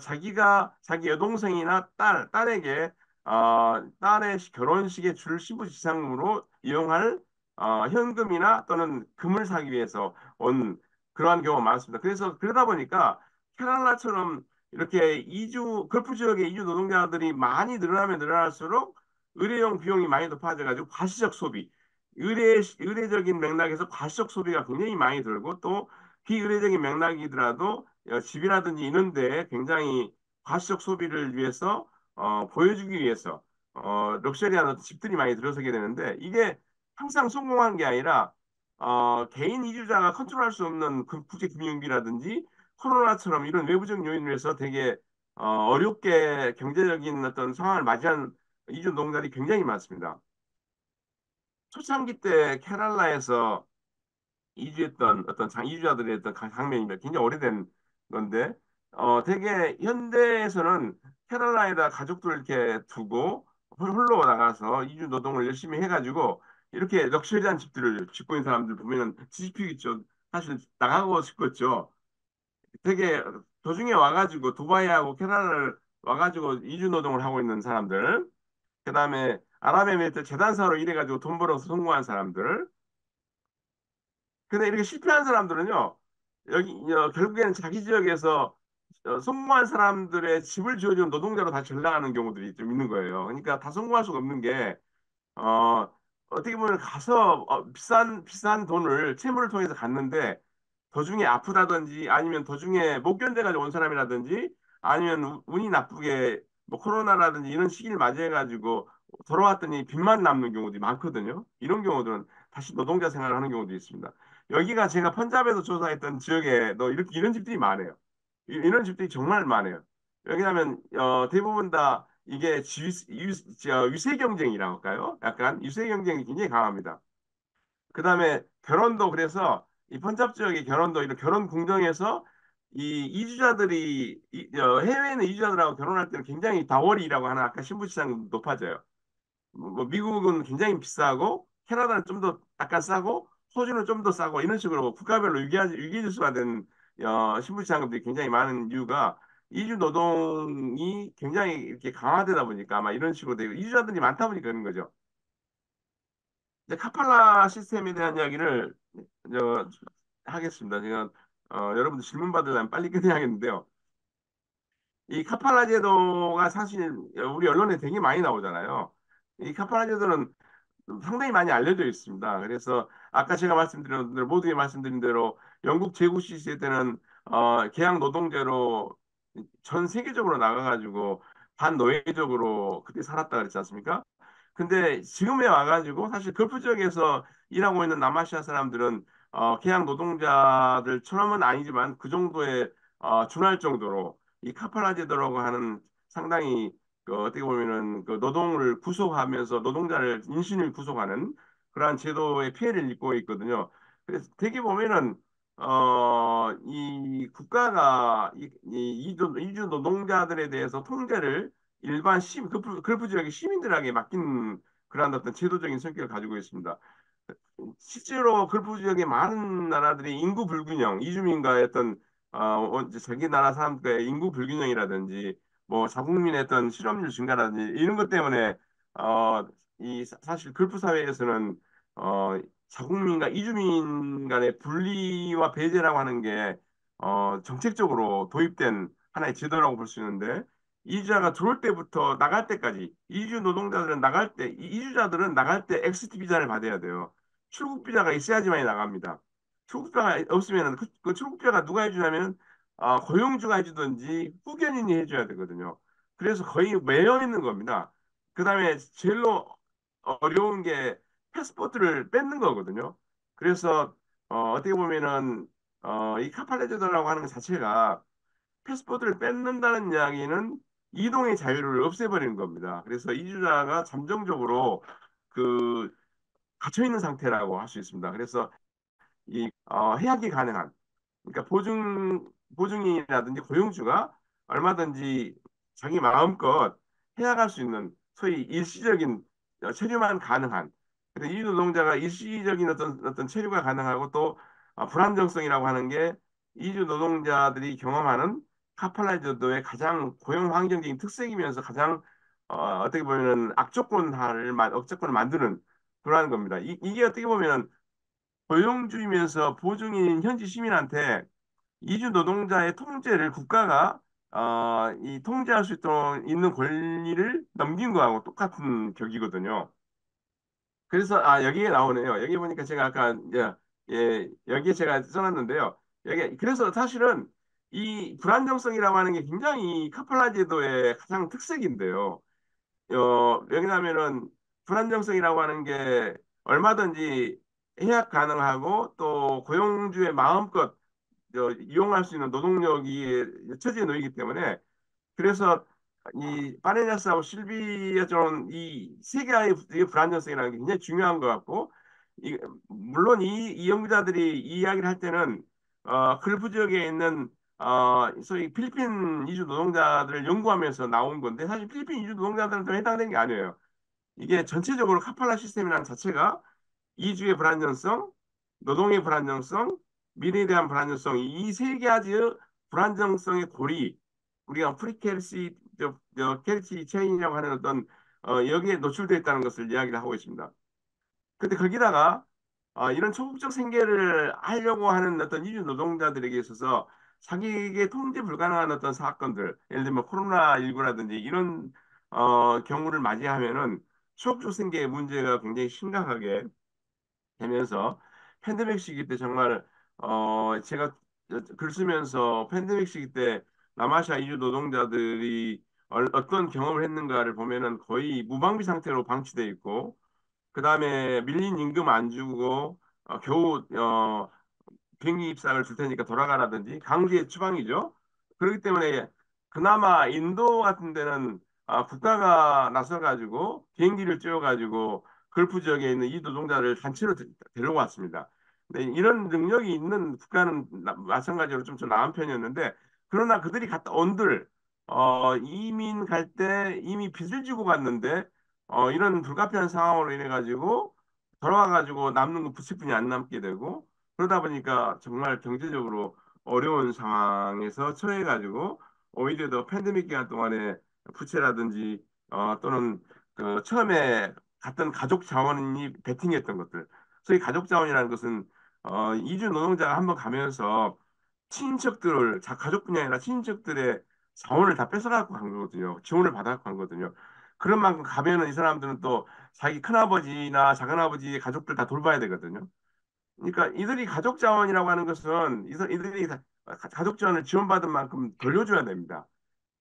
자기가 자기 여동생이나 딸에게 딸의 결혼식에 줄 신부지창금으로 이용할 현금이나 또는 금을 사기 위해서 온 그러한 경우가 많습니다. 그래서 그러다 보니까 캐랄라처럼 이렇게 걸프 지역의 이주 노동자들이 많이 늘어나면 늘어날수록 의료용 비용이 많이 높아져가지고 과시적 소비, 의례적인 맥락에서 과시적 소비가 굉장히 많이 들고 또 비의례적인 맥락이더라도 집이라든지 이런 데 굉장히 과시적 소비를 위해서 보여주기 위해서 럭셔리한 어떤 집들이 많이 들어서게 되는데 이게 항상 성공한 게 아니라 개인 이주자가 컨트롤할 수 없는 국제 금융위기라든지 코로나처럼 이런 외부적 요인으로 해서 되게 어렵게 경제적인 어떤 상황을 맞이한 이주 노동자들이 굉장히 많습니다. 초창기 때 케랄라에서 이주했던 어떤 이주자들의 어떤 장면입니다. 굉장히 오래된 건데, 되게 현대에서는 케랄라에다 가족들을 이렇게 두고 홀로 나가서 이주 노동을 열심히 해가지고 이렇게 럭셔리한 집들을 짓고 있는 사람들 보면은 뒤집히겠죠. 사실 나가고 싶겠죠. 되게 도중에 와가지고 두바이하고 캐나다를 와가지고 이주 노동을 하고 있는 사람들, 그다음에 아랍에미리트 재단사로 일해가지고 돈 벌어서 성공한 사람들, 근데 이렇게 실패한 사람들은요, 결국에는 자기 지역에서 성공한 사람들의 집을 지어주는 노동자로 다 전락하는 경우들이 좀 있는 거예요. 그러니까 다 성공할 수가 없는 게, 어, 어떻게 보면 가서 비싼 돈을 채무를 통해서 갔는데 도중에 아프다든지 아니면 도중에 못 견뎌가지고 온 사람이라든지 아니면 운이 나쁘게 뭐 코로나라든지 이런 시기를 맞이해가지고 돌아왔더니 빚만 남는 경우들이 많거든요. 이런 경우들은 다시 노동자 생활을 하는 경우도 있습니다. 여기가 제가 펀잡에서 조사했던 지역에도 이렇게 이런 집들이 많아요. 이런 집들이 정말 많아요. 왜냐하면 대부분 다 이게 유세 경쟁이라고 할까요? 약간 유세 경쟁이 굉장히 강합니다. 그다음에 결혼도 그래서 이 펀잡 지역의 결혼도 이런 결혼 궁정에서 이 이주자들이 해외에 있는 이주자들하고 결혼할 때는 굉장히 다월이라고 하는 아까 신부시장 높아져요. 뭐 미국은 굉장히 비싸고 캐나다는 좀 더 약간 싸고 호주는 좀 더 싸고 이런 식으로 국가별로 유기질서가 된 신분지상금들이 굉장히 많은 이유가 이주 노동이 굉장히 이렇게 강화되다 보니까 아마 이런 식으로 되고 이주자들이 많다 보니까 그런 거죠. 이제 카팔라 시스템에 대한 이야기를 저, 하겠습니다. 제가 여러분들 질문 받으려면 빨리 끝내야겠는데요. 이 카팔라 제도가 사실 우리 언론에 되게 많이 나오잖아요. 이 카팔라 제도는 상당히 많이 알려져 있습니다. 그래서 아까 제가 말씀드린 대로 모두에 말씀드린 대로 영국 제국 시대 때는 계약 노동제로 전 세계적으로 나가가지고 반노예적으로 그때 살았다 그랬지 않습니까? 근데 지금에 와가지고 사실 걸프 지역에서 일하고 있는 남아시아 사람들은 계약 노동자들처럼은 아니지만 그 정도의 준할 정도로 이 카팔라 제도라고 하는 상당히 어떻게 보면은 그 노동을 구속하면서 노동자를 인신을 구속하는 그러한 제도의 피해를 입고 있거든요. 그래서 되게 보면은 이 국가가 이주 노동자들에 대해서 통제를 일반 걸프 지역의 시민들에게 맡긴 그러한 어떤 제도적인 성격을 가지고 있습니다. 실제로 걸프 지역의 많은 나라들이 인구 불균형, 이주민과의 어떤 이제 자기 나라 사람들과의 인구 불균형이라든지 뭐 자국민의 어떤 실업률 증가라든지 이런 것 때문에 어, 사실 걸프 사회에서는 자국민과 이주민 간의 분리와 배제라고 하는 게 정책적으로 도입된 하나의 제도라고 볼 수 있는데 이주자가 들어올 때부터 나갈 때까지 이주 노동자들은 나갈 때 이주자들은 나갈 때 엑시트 비자를 받아야 돼요. 출국 비자가 있어야지만이 나갑니다. 출국 비자가 없으면 그 출국 비자가 누가 해주냐면 고용주가 해주든지 후견인이 해줘야 되거든요. 그래서 거의 매여 있는 겁니다. 그다음에 제일로 어려운 게 패스포트를 뺏는 거거든요. 그래서 떻게 보면은 이 카팔레제도라고 하는 것 자체가 패스포트를 뺏는다는 이야기는 이동의 자유를 없애버리는 겁니다. 그래서 이주자가 잠정적으로 그 갇혀 있는 상태라고 할 수 있습니다. 그래서 해약이 가능한 그러니까 보증인이라든지 고용주가 얼마든지 자기 마음껏 해약할 수 있는 소위 일시적인 체류만 가능한 근데 이 노동자가 일시적인 어떤 체류가 가능하고 또 불안정성이라고 하는 게 이주 노동자들이 경험하는 카팔라제도의 가장 고용 환경적인 특색이면서 가장 어떻게 보면은 악조건을 만드는 그러한 겁니다. 이게 어떻게 보면은 고용주이면서 보증인 현지 시민한테 이주 노동자의 통제를 국가가 이 통제할 수 있도록 있는 권리를 넘긴 거하고 똑같은 격이거든요. 그래서 여기에 나오네요. 여기 보니까 제가 아까 여기에 제가 써놨는데요. 여기 그래서 사실은 이 불안정성이라고 하는 게 굉장히 카팔라 제도의 가장 특색인데요. 왜냐하면은 불안정성이라고 하는 게 얼마든지 해약 가능하고 또 고용주의 마음껏 이용할 수 있는 노동력이 처지에 놓이기 때문에 그래서 이 파네냐스하고 실비아처럼 이 세계화의 불안정성이라는 게 굉장히 중요한 것 같고 물론 이 연구자들이 이 이야기를 할 때는 글프 지역에 있는 소위 필리핀 이주 노동자들을 연구하면서 나온 건데 사실 필리핀 이주 노동자들은 좀 해당되는 게 아니에요. 이게 전체적으로 카팔라 시스템이라는 자체가 이주의 불안정성, 노동의 불안정성, 미래에 대한 불안정성 이 세 가지의 불안정성의 고리 우리가 캐리티 체인이라고 하는 어떤 여기에 노출되어 있다는 것을 이야기를 하고 있습니다. 근데 거기다가 이런 초국적 생계를 하려고 하는 어떤 이주 노동자들에게 있어서 자기에게 통제 불가능한 어떤 사건들, 예를 들면 코로나19라든지 이런 경우를 맞이하면은 초국적 생계의 문제가 굉장히 심각하게 되면서 팬데믹 시기 때 정말 제가 글 쓰면서 팬데믹 시기 때 남아시아 이주 노동자들이 어떤 경험을 했는가를 보면은 거의 무방비 상태로 방치돼 있고 그 다음에 밀린 임금 안 주고 겨우 비행기 입장을 줄 테니까 돌아가라든지 강제 추방이죠. 그렇기 때문에 그나마 인도 같은 데는 국가가 나서가지고 비행기를 띄워가지고 걸프 지역에 있는 이 노동자를 단체로 데려왔습니다. 근데 이런 능력이 있는 국가는 마찬가지로 좀 나은 편이었는데 그러나 그들이 갔다 온들 이민 갈 때 이미 빚을 지고 갔는데 이런 불가피한 상황으로 인해 가지고 돌아와가지고 남는 건 부채뿐이 안 남게 되고 그러다 보니까 정말 경제적으로 어려운 상황에서 처해가지고 오히려 더 팬데믹 기간 동안에 부채라든지 또는 그 처음에 갔던 가족 자원이 베팅했던 것들. 소위 가족 자원이라는 것은 이주 노동자가 한번 가면서 친인척들을 가족뿐이 아니라 친인척들의 자원을 다 뺏어갖고 간 거거든요. 지원을 받아갖고 간 거거든요. 그런 만큼 가면은 이 사람들은 또 자기 큰아버지나 작은아버지 가족들 다 돌봐야 되거든요. 그러니까 이들이 가족 자원이라고 하는 것은 이들이 가족 자원을 지원받은 만큼 돌려줘야 됩니다.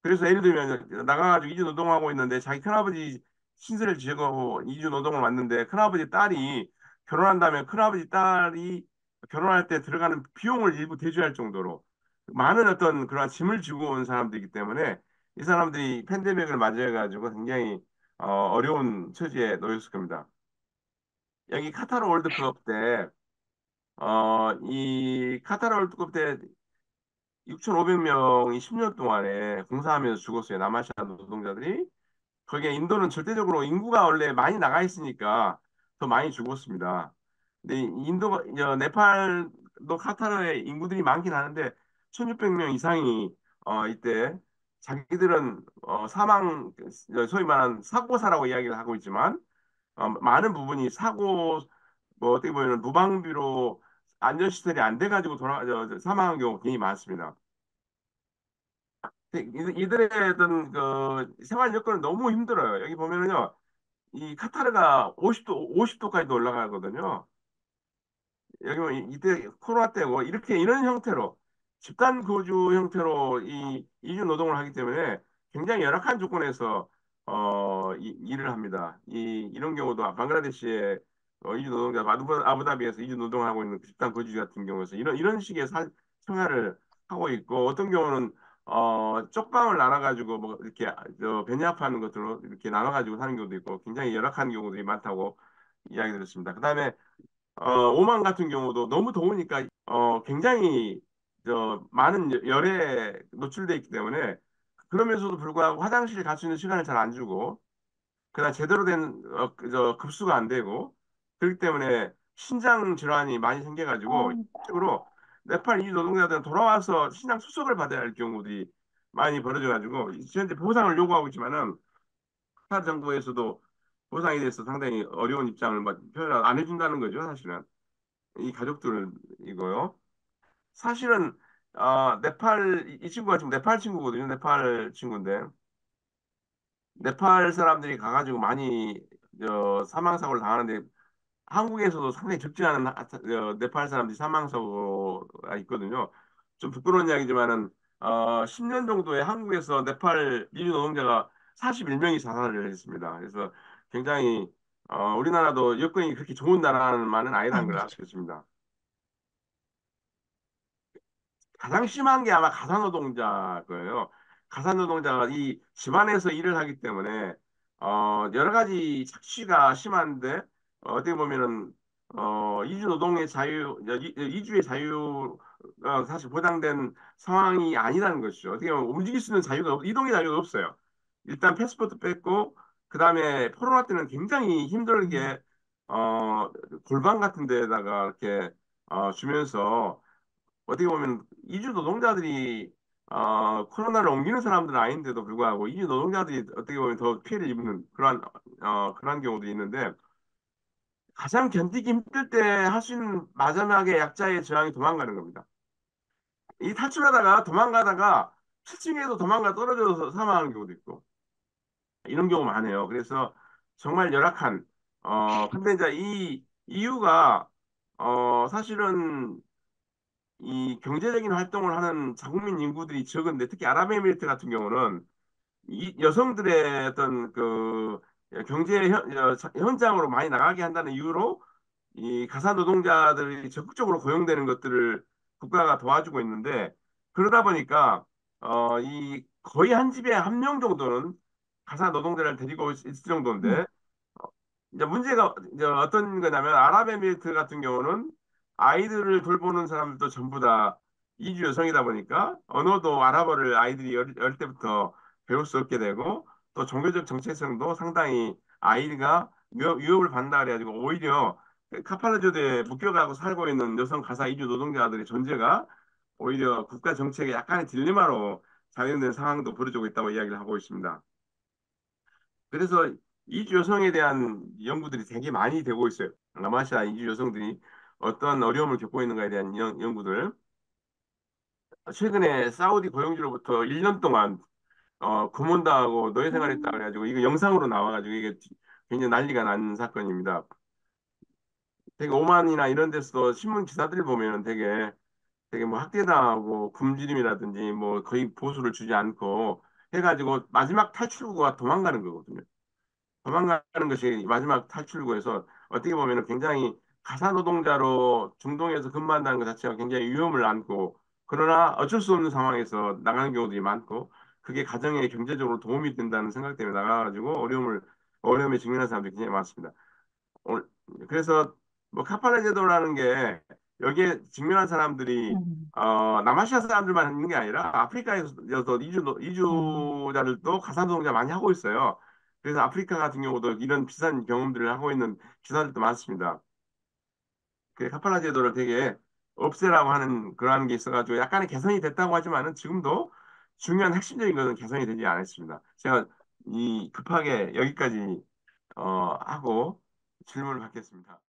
그래서 예를 들면 나가가지고 이주 노동하고 있는데 자기 큰아버지 신세를 지고 이주 노동을 왔는데 큰아버지 딸이 결혼한다면 큰아버지 딸이 결혼할 때 들어가는 비용을 일부 대주할 정도로 많은 어떤 그러한 짐을 지고 온 사람들이기 때문에 이 사람들이 팬데믹을 맞이해가지고 굉장히 어려운 처지에 놓였을 겁니다. 여기 카타르 월드컵 때 이 카타르 월드컵 때 6,500명이 10년 동안에 공사하면서 죽었어요. 남아시아 노동자들이. 거기에 인도는 절대적으로 인구가 원래 많이 나가 있으니까 더 많이 죽었습니다. 근데 인도가, 네팔도 카타르에 인구들이 많긴 하는데 1,600명 이상이 이때 자기들은 소위 말하는 사고사라고 이야기를 하고 있지만 많은 부분이 사고 뭐 어떻게 보면 무방비로 안전시설이 안 돼가지고 사망한 경우가 굉장히 많습니다. 이들의 어떤 그 생활 여건은 너무 힘들어요. 여기 보면은요, 이 카타르가 50도까지도 올라가거든요. 여기 보면 이때 코로나 때고 이렇게 이런 형태로 집단 거주 형태로 이 이주 노동을 하기 때문에 굉장히 열악한 조건에서 일을 합니다. 이런 경우도 방글라데시에 이주 노동자 아부다비에서 이주 노동하고 있는 그 집단 거주지 같은 경우에서 이런 식의 생활을 하고 있고 어떤 경우는 쪽방을 나눠가지고 뭐 이렇게 베냐파는 것들로 이렇게 나눠가지고 사는 경우도 있고 굉장히 열악한 경우들이 많다고 이야기 들었습니다. 그다음에 오만 같은 경우도 너무 더우니까 굉장히 많은 열에 노출돼 있기 때문에 그러면서도 불구하고 화장실 갈 수 있는 시간을 잘 안 주고 그다음 제대로 된 급수가 안 되고 그렇기 때문에 신장 질환이 많이 생겨가지고 어, 식으로 네팔 이주 노동자들은 돌아와서 신장 수속을 받아야 할 경우들이 많이 벌어져가지고 현재 보상을 요구하고 있지만은 카타르 정부에서도 보상에 대해서 상당히 어려운 입장을 표현 안 해준다는 거죠, 사실은. 이 가족들이고요. 사실은 네팔 이 친구가 지금 네팔 친구거든요. 네팔 친구인데 네팔 사람들이 가가지고 많이 사망 사고를 당하는데 한국에서도 상당히 적지 않은 네팔 사람들이 사망 사고가 있거든요. 좀 부끄러운 이야기지만은 10년 정도에 한국에서 네팔 인류 노동자가 41명이 자살을 했습니다. 그래서 굉장히 우리나라도 여건이 그렇게 좋은 나라만은 아니라는 걸 알 수 아니죠. 있습니다. 가장 심한 게 아마 가사노동자 거예요. 가사노동자가 이 집안에서 일을 하기 때문에 여러 가지 착취가 심한데 어떻게 보면은 이주 노동의 자유, 이주의 자유가 사실 보장된 상황이 아니라는 것이죠. 어떻게 보면 움직일 수 있는 이동의 자유가 없어요. 일단 패스포트 뺐고 그다음에 코로나 때는 굉장히 음, 힘들게 어, 골방 같은 데다가 이렇게 주면서 어떻게 보면 이주 노동자들이 코로나를 옮기는 사람들은 아닌데도 불구하고 이주 노동자들이 어떻게 보면 더 피해를 입는 그러한 경우도 있는데 가장 견디기 힘들 때 할 수 있는 마지막에 약자의 저항이 도망가는 겁니다. 이 탈출하다가 도망가다가 7층에서 도망가 떨어져서 사망하는 경우도 있고 이런 경우 많아요. 그래서 정말 열악한 근데 이제 이 이유가 사실은 이 경제적인 활동을 하는 자국민 인구들이 적은데 특히 아랍에미리트 같은 경우는 이 여성들의 어떤 그 경제 현장으로 많이 나가게 한다는 이유로 이 가사 노동자들이 적극적으로 고용되는 것들을 국가가 도와주고 있는데 그러다 보니까 이 거의 한 집에 한 명 정도는 가사 노동자를 데리고 있을 음, 정도인데 이제 문제가 이제 어떤 거냐면 아랍에미리트 같은 경우는 아이들을 돌보는 사람들도 전부 다 이주 여성이다 보니까 언어도 아랍어를 아이들이 어릴 때부터 배울 수 없게 되고 또 종교적 정체성도 상당히 아이가 위협을 받는다 그래가지고 오히려 카팔라조대에 묶여가고 살고 있는 여성 가사 이주 노동자들의 존재가 오히려 국가 정책의 약간의 딜레마로 작용된 상황도 벌어지고 있다고 이야기를 하고 있습니다. 그래서 이주 여성에 대한 연구들이 되게 많이 되고 있어요. 남아시아 이주 여성들이 어떤 어려움을 겪고 있는가에 대한 연구들. 최근에 사우디 고용주로부터 1년 동안 고문당하고 노예 생활했다 음, 그래가지고 이거 영상으로 나와가지고 이게 굉장히 난리가 난 사건입니다. 되게 오만이나 이런 데서 신문 기사들 보면 되게 뭐 학대당하고 굶주림이라든지 뭐 거의 보수를 주지 않고 해가지고 마지막 탈출구가 도망가는 거거든요. 도망가는 것이 마지막 탈출구에서 어떻게 보면 굉장히 가사 노동자로 중동에서 근무한다는 것 자체가 굉장히 위험을 안고 그러나 어쩔 수 없는 상황에서 나가는 경우들이 많고 그게 가정에 경제적으로 도움이 된다는 생각 때문에 나가가지고 어려움에 직면한 사람들이 굉장히 많습니다. 오늘- 그래서 뭐 카팔라 제도라는 게 여기에 직면한 사람들이 음, 남아시아 사람들만 있는 게 아니라 아프리카에서 음, 이주자들도 가사노동자 많이 하고 있어요. 그래서 아프리카 같은 경우도 이런 비슷한 경험들을 하고 있는 기사들도 많습니다. 그 카팔라 제도를 되게 없애라고 하는 그러한 게 있어가지고 약간의 개선이 됐다고 하지만은 지금도 중요한 핵심적인 것은 개선이 되지 않았습니다. 제가 이 급하게 여기까지 하고 질문을 받겠습니다.